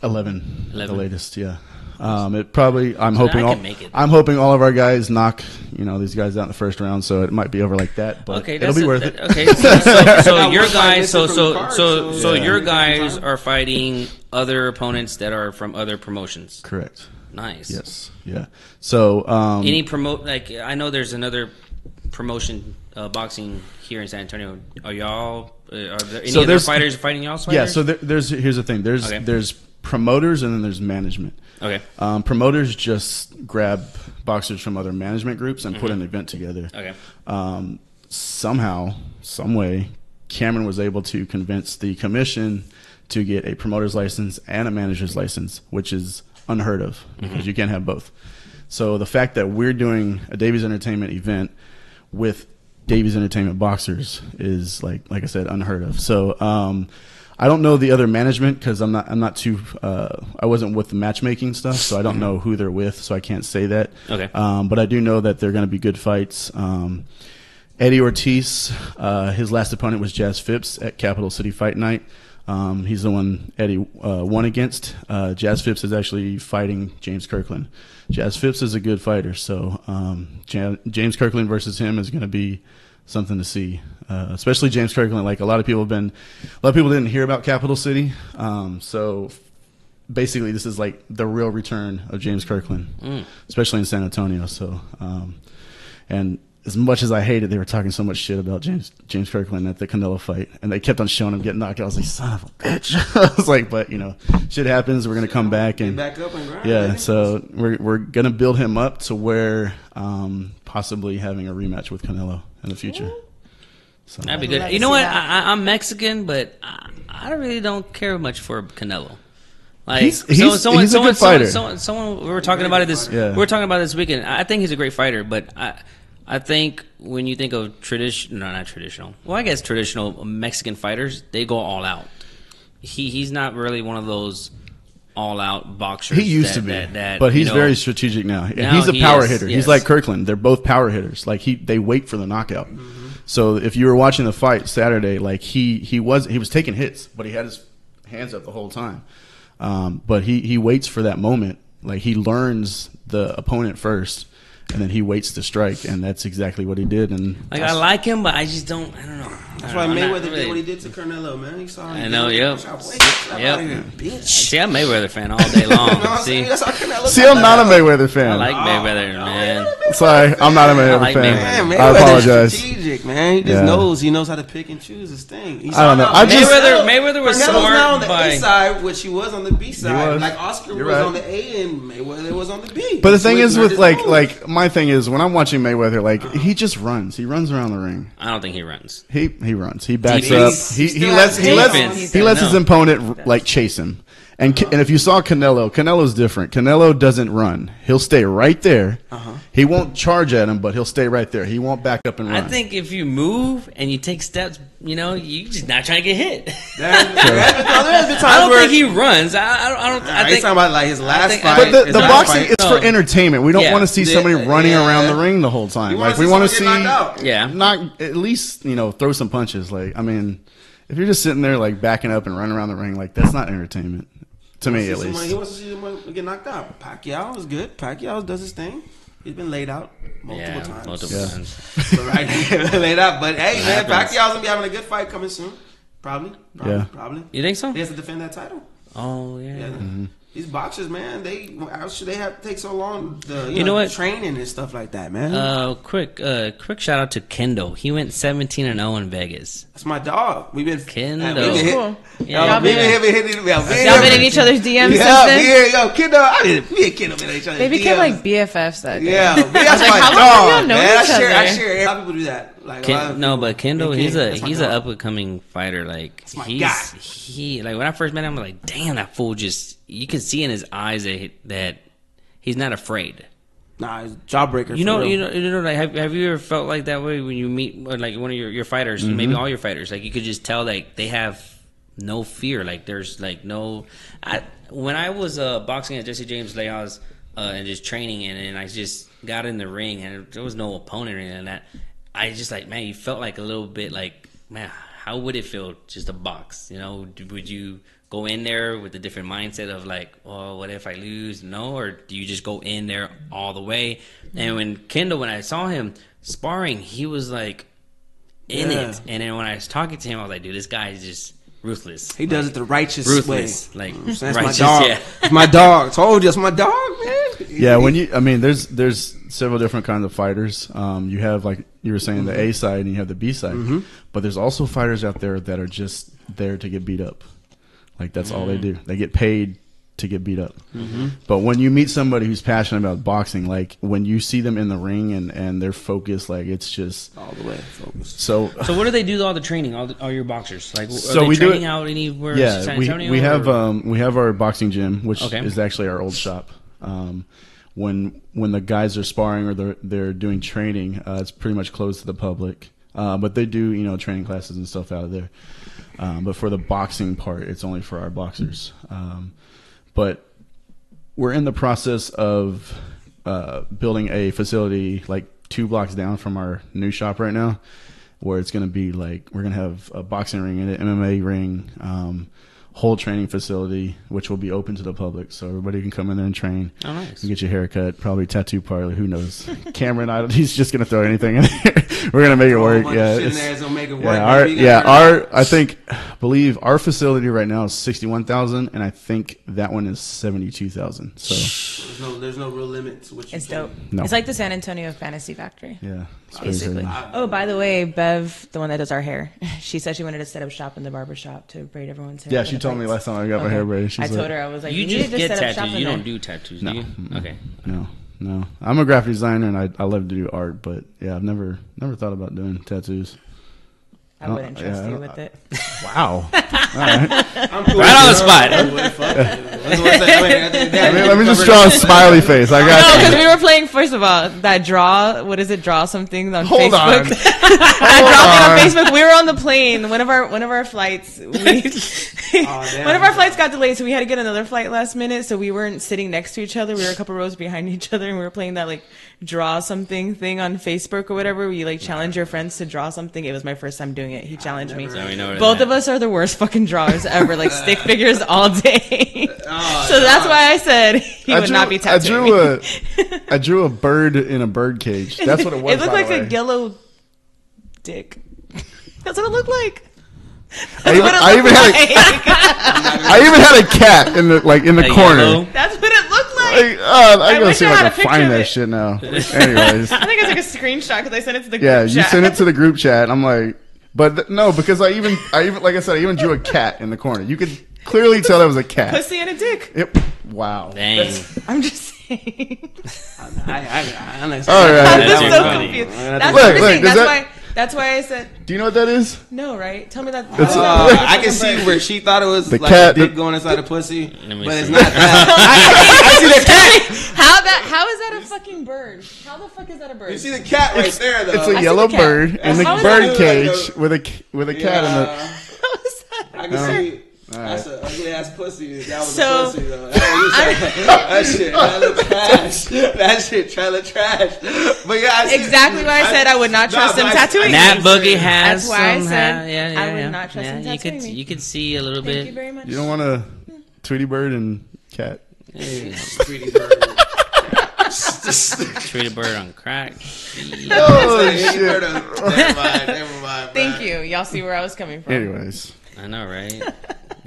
11 at the latest. Yeah. It probably. I'm hoping all of our guys knock, you know, these guys out in the first round, so it might be over like that. But okay, it'll be worth it. Okay, so your guys, so your guys are fighting other opponents that are from other promotions. Correct. Nice. Yes. Yeah. So any like I know there's another promotion boxing here in San Antonio. Are y'all? Are there any other fighters fighting y'all? Yeah. So here's the thing. There's promoters and then there's management. Okay. Promoters just grab boxers from other management groups and put an event together. Okay. Somehow, some way, Cameron was able to convince the commission to get a promoter's license and a manager's license, which is unheard of, because you can't have both. So the fact that we're doing a Davies Entertainment event with Davies Entertainment boxers is like I said, unheard of. So I don't know the other management, because I'm not too I wasn't with the matchmaking stuff, so I don't know who they're with, so I can't say that. Okay. But I do know that they're going to be good fights. Eddie Ortiz, his last opponent was Jazz Phipps at Capital City Fight Night. He's the one Eddie won against. Jazz Phipps is actually fighting James Kirkland. Jazz Phipps is a good fighter, so James Kirkland versus him is going to be something to see. Especially James Kirkland. Like, a lot of people didn't hear about Capital City. So basically, this is like the real return of James Kirkland, especially in San Antonio. So, and as much as I hated, they were talking so much shit about James Kirkland at the Canelo fight, and they kept on showing him getting knocked out. I was like, son of a bitch. I was like, but you know, shit happens. We're gonna come back and back up and grind. Yeah, so we're gonna build him up to where possibly having a rematch with Canelo in the future. So that'd be good. You know what? I'm Mexican, but I really don't care much for Canelo. Like, he's a good fighter. Someone we were talking about it this. Yeah. We were talking about it this weekend. I think he's a great fighter, but I think when you think of not traditional. Well, I guess traditional Mexican fighters, they go all out. He's not really one of those all out boxers. He used to be, but he's very strategic now. He's a power hitter. Yes. He's like Kirkland. They're both power hitters. Like they wait for the knockout. So if you were watching the fight Saturday, like he was taking hits, but he had his hands up the whole time. But he waits for that moment. Like, he learns the opponent first, and then he waits to strike, and that's exactly what he did. And like, I like him, but I just don't. I don't know. That's why Mayweather did what he did to Canelo, man. He saw him. I know, yep. Bitch. See, I'm a Mayweather fan all day long. See, I'm not a Mayweather fan. I like Mayweather, man. Sorry, I'm not a Mayweather like fan. Man, I apologize. Strategic, man. He just knows. He knows how to pick and choose his thing. I don't know. Mayweather was Canelo's smart now on the by A side, which he was on the B side. was. Like Oscar You're was right. on the A and Mayweather was on the B. But the thing is with Switch like my thing is when I'm watching Mayweather, like he just runs. He runs around the ring. I don't think he runs. He runs. He backs Defense. up. He He still lets has he lets defense. he lets his No. opponent like chase him. And if you saw Canelo's different. Canelo doesn't run. He'll stay right there. He won't charge at him, but he'll stay right there. He won't back up and run. I think if you move and you take steps, you know, you're just not trying to get hit. I don't think he runs. I He's think talking about like his last think- fight. But his the last boxing fight. it's for entertainment. We don't Yeah. want to see somebody running around the ring the whole You time. wanna Like we want to see someone get knocked out. Yeah. not at least throw some punches. Like I mean, if you're just sitting there like backing up and running around the ring, like that's not entertainment to me at He least. wants to see someone get knocked out. Pacquiao is good. Pacquiao does his thing. He's been laid out multiple times. multiple times. So, right, laid out. But hey, man, happens. Pacquiao's gonna be having a good fight coming soon. Probably. Yeah. Probably. You think so? He has to defend that title. Oh yeah. Yeah. These boxers, man, they have to take so long. You know what? Training and stuff like that, man. Quick shout out to Kendall. He went 17-0 in Vegas. That's my dog. We've been Kendall. Cool. Yeah, We've yeah. been hitting. Y'all been in each other's DMs since then? Yo, Kendall. Me and Kendall been in each other's They became DMs. like BFFs that day. Yeah, that's like, my how long dog, have y'all known man. each I other? share. A lot of people do that. Like, a lot of people. But Kendall, Okay, he's that's my an dog. up and coming fighter. Like my he's guy. he like when I first met him, I'm like, damn, that fool just you can see in his eyes that he's not afraid. Nah, it's jawbreaker. You for know, real. like have you ever felt like that way when you meet like one of your fighters, maybe all your fighters? Like you could just tell like they have no fear. Like there's like no. When I was boxing at Jesse James Leal's and just training and I just got in the ring and there was no opponent or anything like that. I just like, man, you felt like a little bit like, man, how would it feel just to box? You know, would you go in there with a different mindset of like, oh, what if I lose? No, or do you just go in there all the way? And when I saw him sparring, he was like in it. And then when I was talking to him, I was like, dude, this guy is just ruthless. He does it the righteous Ruthless, way. like That's righteous, my dog. yeah. It's my dog. Told you, it's my dog, man. Yeah, there's several different kinds of fighters. You have like you were saying the A side and you have the B side, but there's also fighters out there that are just there to get beat up. Like that's all they do. They get paid to get beat up. But when you meet somebody who's passionate about boxing, like when you see them in the ring and they're focused, like it's just all the way focused. So what do they do to all the training? All your boxers, like, are so they we do training it, out anywhere? yeah. San Antonio, we have or? we have our boxing gym, which Okay. is actually our old shop. When the guys are sparring or they're doing training, it's pretty much closed to the public. But they do training classes and stuff out of there. But for the boxing part, it's only for our boxers. But we're in the process of building a facility like 2 blocks down from our new shop right now, where it's going to be like we're going to have a boxing ring and an MMA ring, whole training facility, which will be open to the public, so everybody can come in there and train. Oh, nice. You get your hair cut, probably tattoo parlor. Who knows? Cameron, he's just going to throw anything in there. We're going to make it work. Yeah, Shit in there is gonna make it work. I believe our facility right now is 61,000, and I think that one is 72,000. So there's no real limit to what you It's can. dope. No. It's like the San Antonio Fantasy Factory. yeah, it's Basically. crazy. Oh, by the way, Bev, the one that does our hair, she said she wanted to set up shop in the barber shop to braid everyone's hair. Yeah, for she the told me fights. last time I got my hair braided. She's I told like, her, I was like, You need just to get set up shop tattoos. in You there. don't do tattoos, No. do you? Okay. No. I'm a graphic designer, and I love to do art, but yeah, I've never thought about doing tattoos. I wouldn't trust yeah, you with it. Wow. All right. I'm cool Right on the with spot. Let me just draw a smiley face. I No, got you. because we were playing, first of all, that draw, what is it, draw something on Hold on. Facebook. I dropped it on Facebook. We were on the plane. One of our flights, one of our flights got delayed, so we had to get another flight last minute, so we weren't sitting next to each other. We were a couple rows behind each other, and we were playing that, like, draw something thing on Facebook or whatever, where you, like, challenge your friends to draw something. It was my first time doing it. He challenged me. So we know what Both that- of us are the worst fucking drawers ever, like stick figures all day. So that's why I said he would not be tattooing me. I drew a bird in a bird cage. That's what it was. It looked by like the a way. yellow dick. That's what it looked like. I even had a cat in the corner. Yellow? That's what it looked like. I gotta see if wish I I had a can picture find of that it. shit now. Anyways, I think I took a screenshot because I sent it to the group yeah, chat. you sent it to the group chat. I'm like, but no, because I even like I said, I even drew a cat in the corner. You could clearly tell that was a cat. Pussy and a dick. Wow. Dang. I'm just saying. I understand. All right. I'm That's just so funny. confused. Look, That's what I'm look, saying. does That's why I said Do you know what that is? no, right? Tell me that. It's I can see where she thought it was The like cat- a dick going inside a pussy, but me it's see. not that. I see the cat. How is that a fucking bird? How the fuck is that a bird? You see the cat right there, though. It's I a see yellow the cat. bird in the How is bird that- cage with a cat in the. How is that? I can see. All That's right. an ugly ass pussy. That was So- a pussy though. That shit trailer trash. That shit trailer trash. But yeah, I see, Exactly why I said I would not trust but him tattooing Nat me. Boogie has That's why I some. said Yeah, I would yeah. not trust him you tattooing could me. you could see a little Thank bit. you very much. You don't want a Tweety bird and cat. Tweety bird. Treat a bird on crack. Oh shit. Never mind. Thank you. Y'all see where I was coming from. Anyways, I know, right?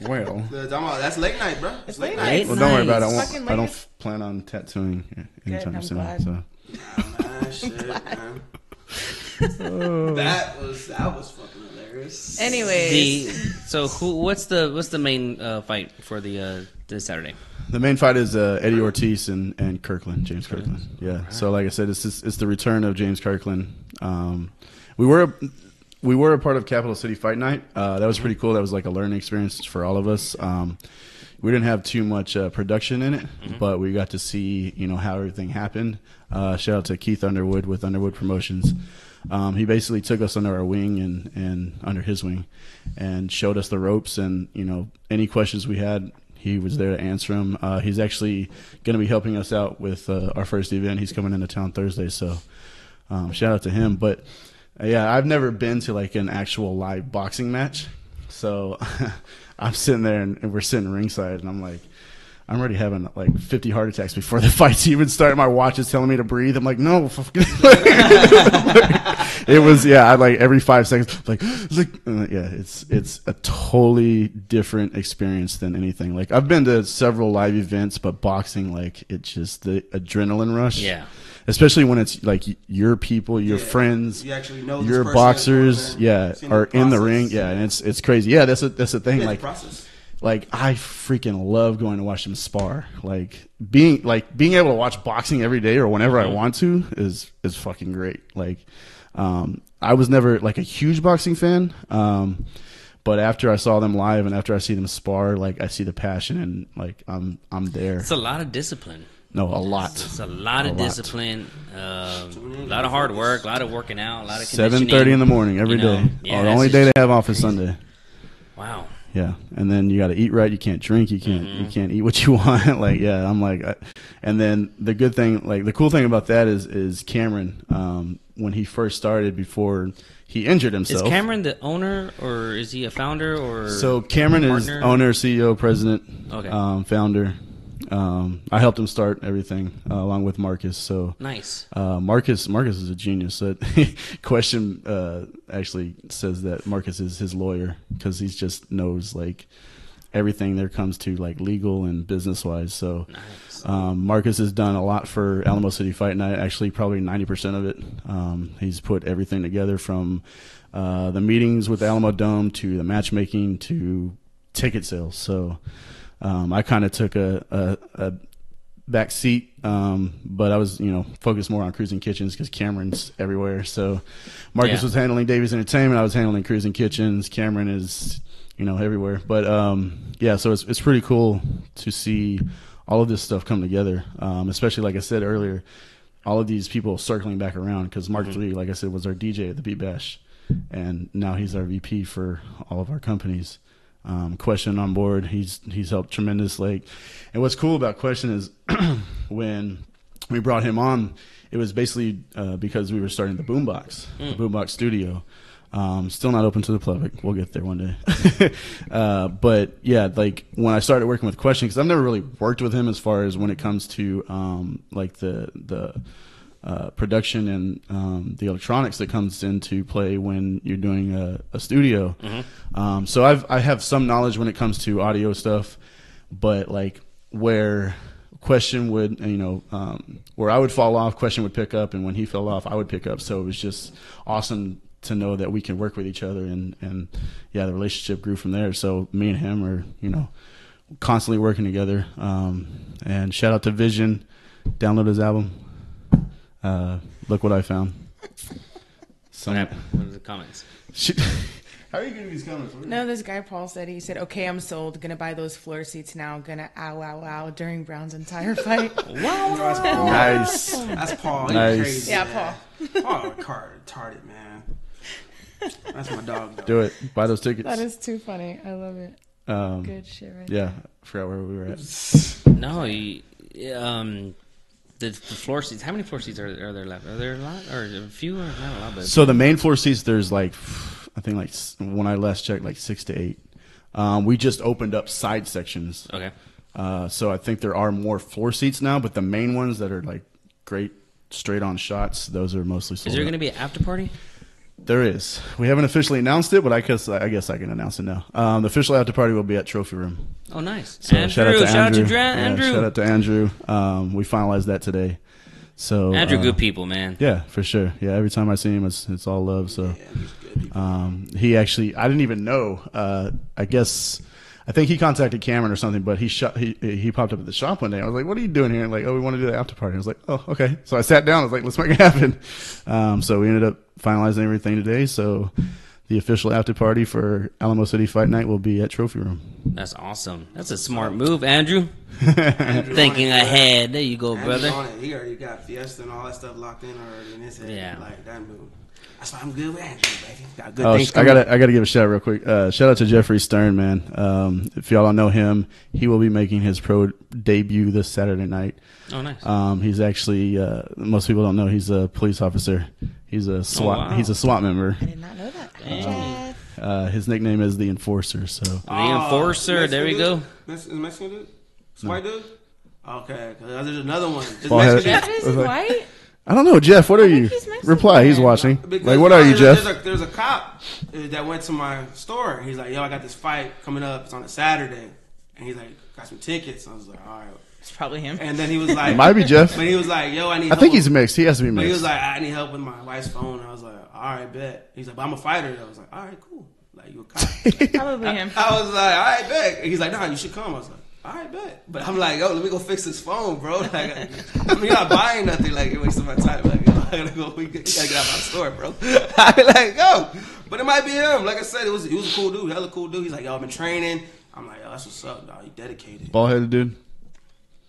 well, That's late night, bro. It's late night. Late well, don't worry about it. nights. Fucking I don't late. plan on tattooing anytime I'm soon. glad. So. Ah, shit, man. That was fucking hilarious. Anyways, So what's the main fight for the this Saturday? The main fight is Eddie Ortiz and Kirkland, James Kirkland. Yeah. So like I said, it's the return of James Kirkland. We were a part of Capital City Fight Night. That was pretty cool. That was like a learning experience for all of us. We didn't have too much production in it, but we got to see how everything happened. Shout out to Keith Underwood with Underwood Promotions. He basically took us under our wing and under his wing, and showed us the ropes. And any questions we had, he was there to answer them. He's actually going to be helping us out with our first event. He's coming into town Thursday, so shout out to him. But yeah, I've never been to like an actual live boxing match, so I'm sitting there and we're sitting ringside, and I'm like, I'm already having like 50 heart attacks before the fights even start. My watch is telling me to breathe. I'm like, no. It was, I like every 5 seconds, it's a totally different experience than anything. Like I've been to several live events, but boxing, like it's just the adrenaline rush. Yeah. Especially when it's like your people, your friends, You actually know this your person boxers, that's going there. are Seen in the process. ring. Yeah. And it's crazy. Yeah. That's the thing. Yeah, Like, the process. like I freaking love going to watch them spar. Like being able to watch boxing every day or whenever I want to is fucking great. Like I was never like a huge boxing fan, but after I saw them live and after I see them spar, like I see the passion and like I'm there. It's a lot of discipline. No, a lot. It's a lot of discipline, a lot of hard work, a lot of working out, a lot of 7:30 in the morning every day. Yeah, The only day they have off is Sunday. Wow. Yeah, and then you got to eat right. You can't drink. You can't eat what you want. Like, yeah, I'm like, and then the good thing, like the cool thing about that is Cameron. When he first started, before he injured himself. Is Cameron the owner, or is he a founder, or So Cameron is partner? owner, CEO, president, Okay. founder. I helped him start everything along with Marcus. So Nice. Marcus is a genius. That question actually says that Marcus is his lawyer because he just knows like everything there comes to like legal and business wise. So Nice. Marcus has done a lot for Alamo City Fight Night. Actually, probably 90% of it. He's put everything together from the meetings with Alamo Dome to the matchmaking to ticket sales. So. I kind of took a back seat, but I was, focused more on Cruising Kitchens because Cameron's everywhere. So Marcus was handling Davies Entertainment. I was handling Cruising Kitchens. Cameron is, everywhere. But, so it's pretty cool to see all of this stuff come together, especially, like I said earlier, all of these people circling back around because Mark Lee, like I said, was our DJ at the Beat Bash, and now he's our VP for all of our companies. Question on board, he's helped tremendous. Like, and what's cool about Question is when we brought him on, it was basically because we were starting the Boombox studio. Still not open to the public. We'll get there one day. But yeah, like when I started working with Question, because I've never really worked with him as far as when it comes to like the production and the electronics that comes into play when you're doing a studio. So I have some knowledge when it comes to audio stuff, but like where Question would, where I would fall off, Question would pick up, and when he fell off, I would pick up. So it was just awesome to know that we can work with each other, and yeah, the relationship grew from there. So me and him are, constantly working together. And shout out to Vision, download his album. Look what I found. What happened? What are the comments? How are you getting these comments? No, this guy Paul he said, "Okay, I'm sold. Gonna buy those floor seats now. Gonna ow during Brown's entire fight." Wow, nice. That's Paul. He's Nice. crazy. Yeah, man. Paul retarded, man. That's my dog. Though. Do it. Buy those tickets. That is too funny. I love it. Good shit, right? Yeah, I forgot where we were at. No, the floor seats. How many floor seats are there left? Are there a lot, or a few, or not a lot? But So the main floor seats, there's like, I think like when I last checked, like 6 to 8. We just opened up side sections. okay. So I think there are more floor seats now, but the main ones that are like great straight on shots, those are mostly sold Is there out. going to be an after party? There is. We haven't officially announced it, but I guess I can announce it now. The official after party will be at Trophy Room. Oh, nice. So Andrew, shout out to Andrew. Andrew. Yeah, shout out to Andrew. We finalized that today. So Andrew, good people, man. Yeah, for sure. Yeah, every time I see him, it's all love. So he actually, I didn't even know. I think he contacted Cameron or something, but he popped up at the shop one day. I was like, "What are you doing here?" And like, "Oh, we want to do the after party." I was like, "Oh, okay." So I sat down. I was like, "Let's make it happen." So we ended up finalizing everything today. So the official after party for Alamo City Fight Night will be at Trophy Room. That's awesome. That's a smart move, Andrew. Thinking ahead. There you go, brother. He already got Fiesta and all that stuff locked in already in his head. Yeah. Like that move. That's why I'm good with Andrew, baby. Got good things I coming. gotta give a shout out real quick. Shout out to Jeffrey Stern, man. If y'all don't know him, he will be making his pro debut this Saturday night. Oh, nice. He's actually most people don't know he's a police officer. He's a SWAT. wow. He's a SWAT member. I did not know that. His nickname is the Enforcer. So The Enforcer. There we go. Mexican dude? White dude? Okay, because there's another one. This Bald Mexican head. Jeff is white. I don't know, Jeff. What are you? think he's Mexican. Reply. He's watching. Because Like, what are you, Jeff? There's a cop that went to my store. He's like, "Yo, I got this fight coming up. It's on a Saturday." And he's like, "Got some tickets." I was like, "All right." It's probably him. And then he was like, It might be Jeff. But he was like, "Yo, I need I help think with-" he's mixed. He has to be But he was mixed. like, "I need help with my wife's phone." And I was like, "All right, bet." He's like, "But I'm a fighter." I was like, "All right, cool. Like, you a cop." Probably him. I was like, "All right, bet." And he's like, "Nah, you should come." I was like, "All right, bet." But I'm like, "Yo, let me go fix this phone, bro." Like, I mean, you're not buying nothing. Like, you're wasting my time. Like, yo, I gotta go. We gotta get out of my store, bro. I be like, "Yo," but it might be him. Like I said, he was a cool dude, hella cool dude. He's like, "Yo, I've been training." I'm like, "Yo, that's what's up, dog. You dedicated." Bald headed dude.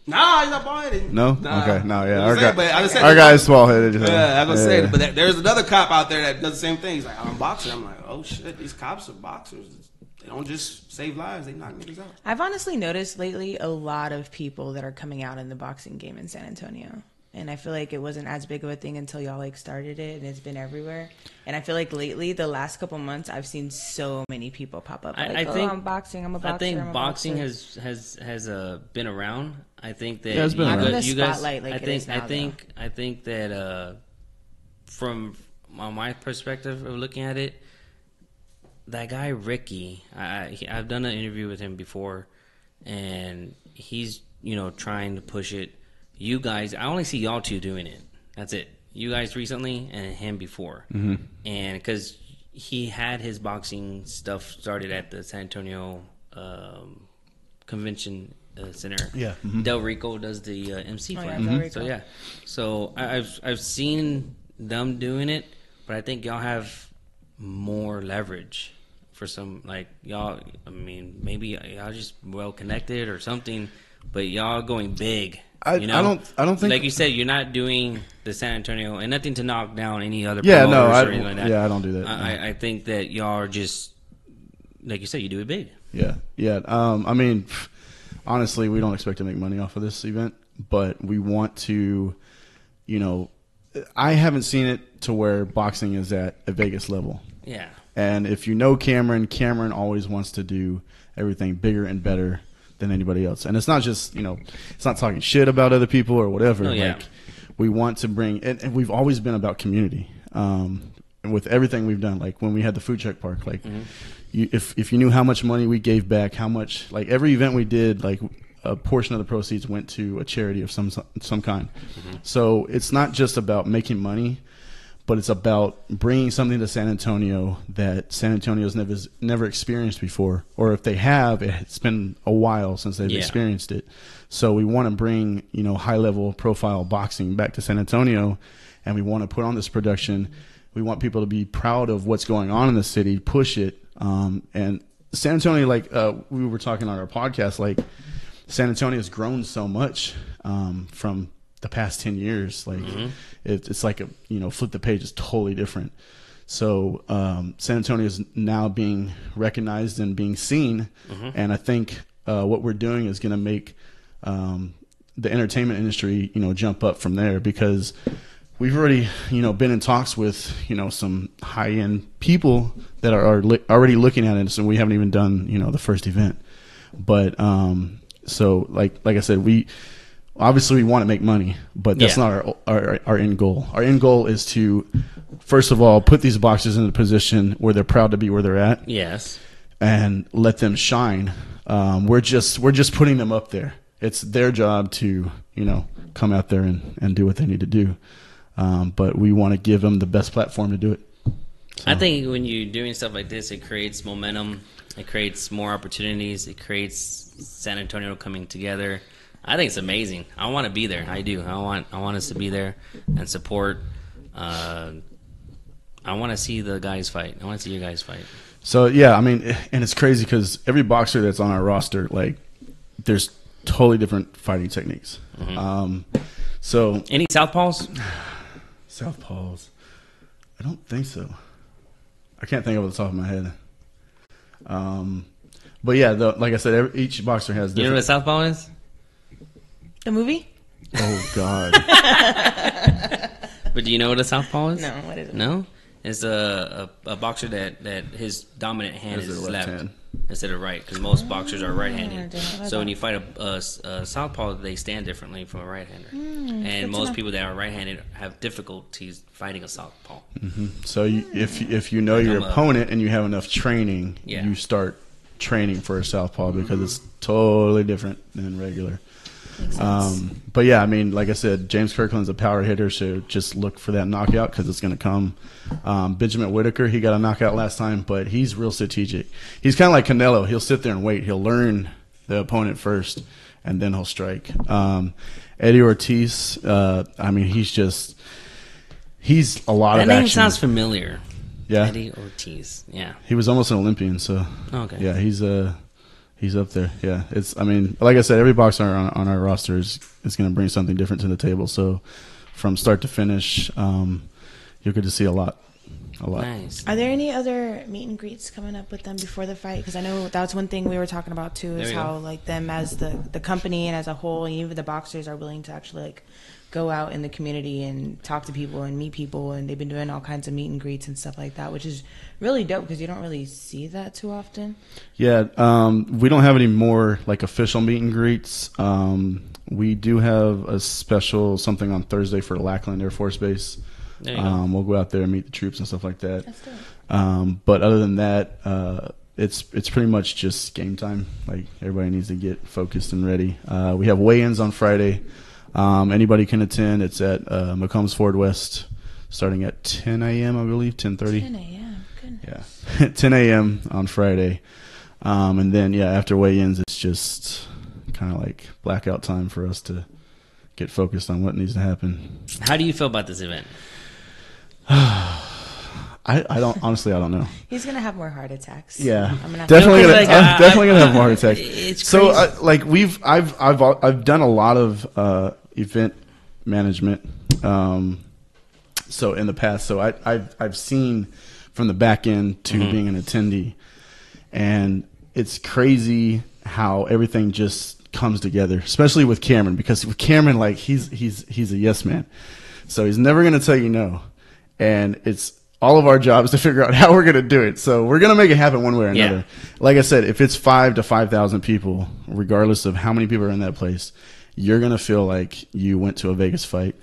Nah, he's not bald-headed. No. Nah. Okay. No. Yeah. I'm saying, but I just said, Our guy's bald headed. Yeah, I'm gonna say it. But there's another cop out there that does the same thing. He's like, "I'm a boxer." I'm like, "Oh shit, these cops are boxers. They don't just save lives; they knock niggas out." I've honestly noticed lately a lot of people that are coming out in the boxing game in San Antonio. And I feel like it wasn't as big of a thing until y'all like started it, and it's been everywhere. And I feel like lately, the last couple months, I've seen so many people pop up. Like, I think I'm boxing. I'm a boxer. I think I'm a boxing boxer. has been around. I think that Yeah, it's been you around. guys, Not in you the guys spotlight like I it think is now, I think that from my perspective of looking at it, that guy Ricky, I've done an interview with him before, and he's trying to push it. You guys, I only see y'all two doing it. That's it. You guys recently and him before. Mm-hmm. And because he had his boxing stuff started at the San Antonio Convention Center. Yeah. Mm-hmm. Del Rico does the MC for yeah, him. Del Rico. So yeah. So I've seen them doing it, but I think y'all have more leverage for some, like y'all. I mean, maybe y'all just well connected or something, but y'all going big. I don't think, like you said, you're not doing the San Antonio, and nothing to knock down any other Yeah. promoters No. or anything like that. Yeah. I don't do that. I think that y'all are just, like you said, you do it big. Yeah, yeah. I mean, honestly, we don't expect to make money off of this event, but we want to, I haven't seen it to where boxing is at a Vegas level. Yeah. And if you know Cameron always wants to do everything bigger and better than anybody else. And it's not just, it's not talking shit about other people or whatever. Oh, yeah. Like, we want to bring, and we've always been about community. With everything we've done, like when we had the food truck park, like if you knew how much money we gave back, how much, like every event we did, like a portion of the proceeds went to a charity of some kind. So it's not just about making money, but it's about bringing something to San Antonio that San Antonio's never experienced before, or if they have, it's been a while since they've experienced it. So we want to bring, you know, high level profile boxing back to San Antonio, and we want to put on this production. We want people to be proud of what's going on in the city, push it. And San Antonio, like we were talking on our podcast, like San Antonio has grown so much from the past 10 years. Like it's like flip the page is totally different. So San Antonio is now being recognized and being seen, and I think what we're doing is going to make the entertainment industry, you know, jump up from there, because we've already, you know, been in talks with, you know, some high-end people that are already looking at it, so we haven't even done, you know, the first event. But so like I said, we obviously want to make money, but that's not our end goal. Our end goal is to, first of all, put these boxers in a position where they're proud to be where they're at. Yes. And let them shine. We're just putting them up there. It's their job to, you know, come out there and do what they need to do. But we want to give them the best platform to do it. So. I think when you're doing stuff like this, it creates momentum. It creates more opportunities. It creates San Antonio coming together. I think it's amazing. I want to be there. I do. I want us to be there and support. I want to see the guys fight. I want to see you guys fight. So, yeah, I mean, and it's crazy because every boxer that's on our roster, like, there's totally different fighting techniques. So any southpaws? Southpaws? I don't think so. I can't think of it off the top of my head. But yeah, like I said, each boxer has different. You know what a southpaw is? The movie? Oh God! But do you know what a southpaw is? No, what is it? No, it's a boxer that his dominant hand is left hand instead of right, because most boxers are right-handed. So when you fight a southpaw, they stand differently from a right-hander, and most people that are right-handed have difficulties fighting a southpaw. So if you know your opponent and you have enough training, you start training for a southpaw because it's totally different than regular. But yeah, I mean, like I said, James Kirkland's a power hitter, so just look for that knockout because it's going to come. Benjamin Whitaker, he got a knockout last time, but he's real strategic. He's kind of like Canelo. He'll sit there and wait. He'll learn the opponent first, and then he'll strike. Eddie Ortiz, I mean, he's a lot of action. That name sounds familiar. Yeah, Eddie Ortiz. Yeah, he was almost an Olympian, so yeah, he's up there. Yeah, I mean, like I said, every boxer on our roster is going to bring something different to the table. So from start to finish, you're going to see a lot. Nice. Are there any other meet and greets coming up with them before the fight? Because I know that's one thing we were talking about too, is how like them as the company and as a whole, and even the boxers are willing to actually like go out in the community and talk to people and meet people, and they've been doing all kinds of meet and greets and stuff like that, which is really dope because you don't really see that too often. Yeah, we don't have any more like official meet and greets. We do have a special something on Thursday for Lackland Air Force Base. We'll go out there and meet the troops and stuff like that. That's dope. But other than that, it's pretty much just game time. Like everybody needs to get focused and ready. We have weigh-ins on Friday. Anybody can attend. It's at McCombs Ford West, starting at 10 a.m. I believe, 10:30. 10 a.m. Goodness. Yeah, 10 a.m. on Friday, and then after weigh-ins, it's just kind of like blackout time for us to get focused on what needs to happen. How do you feel about this event? I don't honestly. I don't know. He's gonna have more heart attacks. Yeah, I'm definitely gonna have more heart attacks. It's so I've done a lot of event management. So in the past, so I've seen from the back end to being an attendee, and it's crazy how everything just comes together, especially with Cameron, because with Cameron, like he's a yes man, so he's never gonna tell you no, and it's all of our jobs to figure out how we're going to do it. So we're going to make it happen one way or another. Yeah. Like I said, if it's 5,000 to 5,000 people, regardless of how many people are in that place, you're going to feel like you went to a Vegas fight.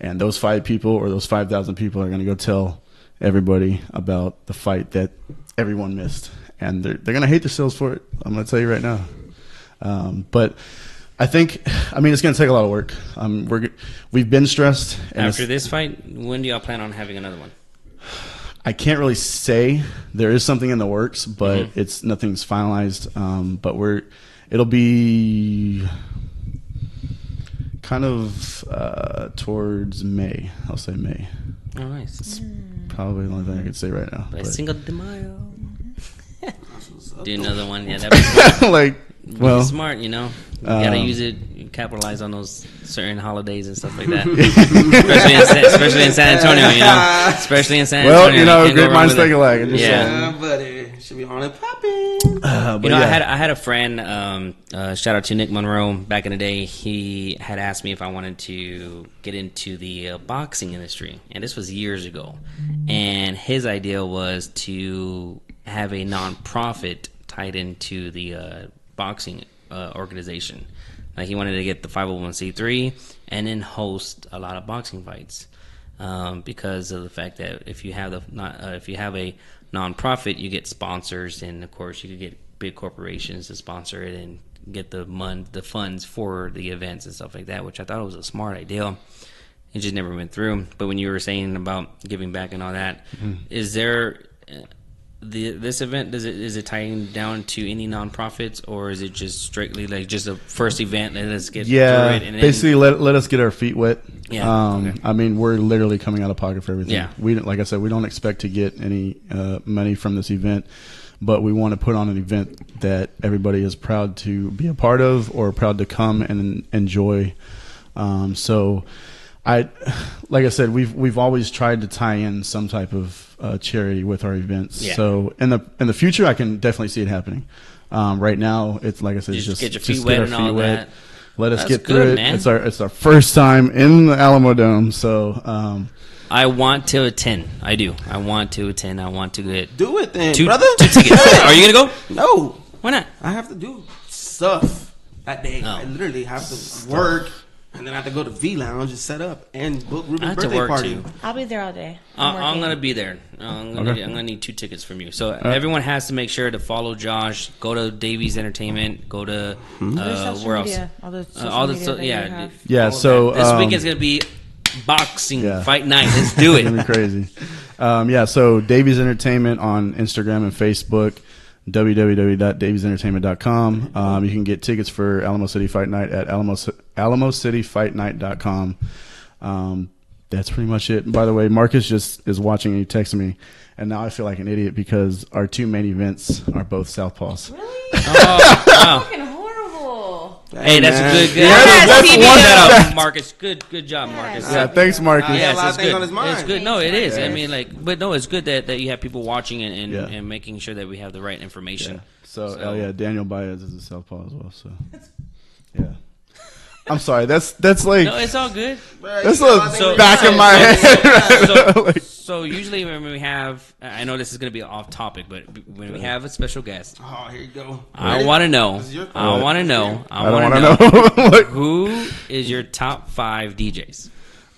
And those 5 people or those 5,000 people are going to go tell everybody about the fight that everyone missed. And they're going to hate themselves for it. I'm going to tell you right now. But I think, it's going to take a lot of work. We've been stressed. And After this fight, when do y'all plan on having another one? I can't really say. There is something in the works, but nothing's finalized. But it'll be kind of towards May. I'll say May. Oh, nice. It's probably the only thing I can say right now. But Cinco de Mayo. Do another one. Yeah, that'd be smart. Be smart, you know. You gotta use it, capitalize on those certain holidays and stuff like that. especially in San Antonio, you know. Especially in San Antonio. Well, you know, great minds think alike. Yeah, buddy. Should be on it popping. I had a friend, shout out to Nick Monroe, back in the day. He had asked me if I wanted to get into the boxing industry. And this was years ago. And his idea was to have a non-profit tied into the boxing organization. Like he wanted to get the 501c3 and then host a lot of boxing fights, because of the fact that if you have a nonprofit, you get sponsors, and of course you could get big corporations to sponsor it and get the funds for the events and stuff like that. Which I thought was a smart idea. It just never went through. But when you were saying about giving back and all that, is there? This event, is it tying down to any nonprofits, or is it just strictly like just a first event and let's get through it? And basically let us get our feet wet. Yeah. Okay. We're literally coming out of pocket for everything. Yeah. Like I said, we don't expect to get any money from this event, but we want to put on an event that everybody is proud to be a part of or proud to come and enjoy. Like I said, we've always tried to tie in some type of charity with our events. Yeah. So in the future, I can definitely see it happening. Right now, it's like I said, just get your feet wet and all that. Let us That's get through good, it. man. It's our first time in the Alamo Dome, so. I want to attend. I do. I want to attend. I want to get Do it then, two brother. tickets. Are you gonna go? No. Why not? I have to do stuff that day. Oh. I literally have to work, and then I have to go to V Lounge and set up and book I Ruben's have to birthday work party. too. I'll be there all day. I'm gonna be there. I'm gonna need 2 tickets from you. So everyone has to make sure to follow Josh. Go to Davies Entertainment. Go to where else? All the social media that you have. Yeah, all of so, that. This weekend's gonna be boxing Yeah. fight night. Let's do It's gonna it. be crazy. So Davies Entertainment on Instagram and Facebook, www.daviesentertainment.com. You can get tickets for Alamo City Fight Night at alamo.cityfightnight.com. That's pretty much it. And by the way, Marcus just is watching and he texted me, and now I feel like an idiot because our 2 main events are both southpaws. Really? Oh, wow. Fucking horrible. Hey, that's a good. Yes, he Shout out, Marcus. Good job, Marcus. Yeah, thanks, Marcus. Yeah, Yes, a lot it's of things good. on his mind. It's good. No, it is. Yeah. I mean, but no, it's good that you have people watching and Yeah. and making sure that we have the right information. So Daniel Baez is a southpaw as well. So, yeah. I'm sorry. That's like No, it's all good. that's You know, I the think back of my head. So usually when we have, I know this is going to be off topic, but when we have a special guest, Oh, here you go. I want to know. This is your I want to know. I don't want to know. Like, Who is your top 5 DJs?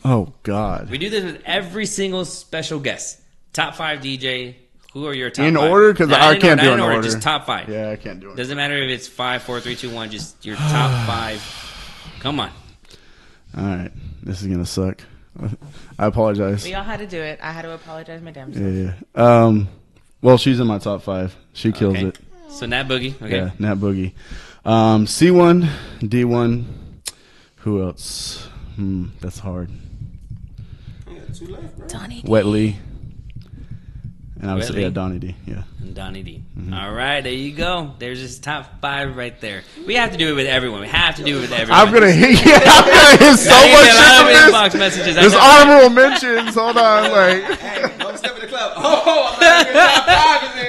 oh God. We do this with every single special guest. Top 5 DJ. Who are your top In 5? order? 'Cause I can't do it in order. Just top 5. Yeah, I can't do it. Doesn't matter if it's 5, 4, 3, 2, 1. Just your top 5. Come on. All right, this is gonna suck. I apologize. We all had to do it. I had to apologize my damn self. Yeah. Well, she's in my top 5. She kills Okay. it. So Nat Boogie. Okay. Yeah, Nat Boogie. C1, D1. Who else? That's hard. I got 2 left, bro. Donnie. Wet Lee. And I would Wet say Lee? Donnie D. Yeah. And Donnie D. Mm-hmm. All right, there you go. There's his top 5 right there. We have to do it with everyone. We have to do it with everyone. I'm gonna hit so much shit from this. inbox messages. There's honorable mentions. Hold on, like Hey, don't step in the club. Oh,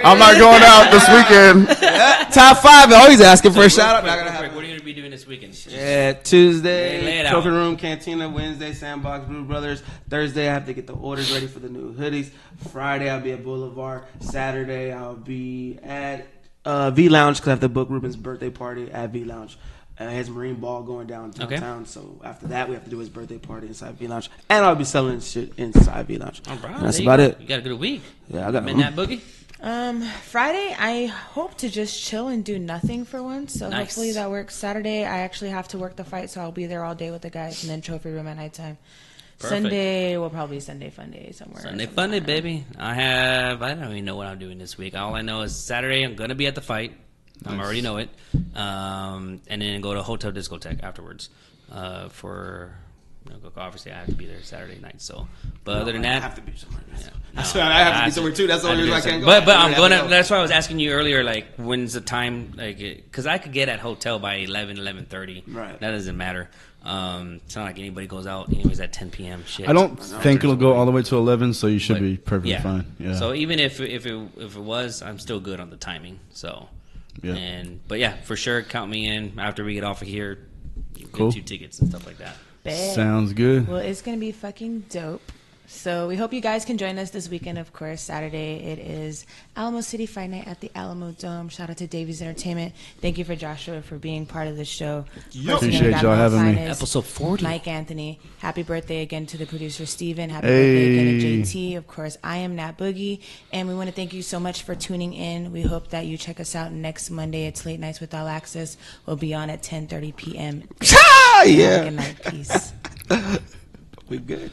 I'm not going out this weekend. top 5. Always asking for a shout out. Not gonna What happen. are you going to be doing this weekend? Yeah, Lay Tuesday, it out. Trophy Room, Cantina. Wednesday, Sandbox, Brew Brothers. Thursday, I have to get the orders ready for the new hoodies. Friday, I'll be at Boulevard. Saturday, I'll be at V Lounge because I have to book Ruben's birthday party at V Lounge. his Marine Ball going downtown. So after that, we have to do his birthday party inside V Lounge, and I'll be selling shit inside V Lounge. Oh, bro, that's about it. You got a good week. Yeah, I got Midnight Boogie. Friday, I hope to just chill and do nothing for once. So hopefully that works. Saturday, I actually have to work the fight, so I'll be there all day with the guys, and then trophy room at nighttime. Perfect. Sunday will probably Sunday Fun Day somewhere. Sunday Fun Day, baby. I don't even know what I'm doing this week. All I know is Saturday I'm gonna be at the fight. I already know it. And then go to Hotel Discotheque afterwards. Obviously I have to be there Saturday night. So, but other than that, I have to be somewhere. Yeah, I have to be somewhere too. That's the only reason I can't go. But I'm gonna. That's why I was asking you earlier. Like, when's the time? Like, because I could get at hotel by 11:30. Right. That doesn't matter. It's not like anybody goes out anyways at 10 p.m. Shit. I don't think it'll go all the way to 11, so you should be perfectly fine. Yeah. So even if it was, I'm still good on the timing. So. Yeah. But yeah, for sure, count me in after we get off of here. Cool. 2 tickets and stuff like that. Sounds good. Well, it's going to be fucking dope. So we hope you guys can join us this weekend, of course. Saturday, it is Alamo City Fight Night at the Alamo Dome. Shout out to Davies Entertainment. Thank you for Joshua for being part of the show. Appreciate y'all having me. Episode 40. Mike Anthony. Happy birthday again to the producer, Steven. Happy birthday again to JT. Of course, I am Nat Boogie. And we want to thank you so much for tuning in. We hope that you check us out next Monday. It's Late Nights with All Access. We'll be on at 10:30 p.m. Yeah. Good night. Peace. We good.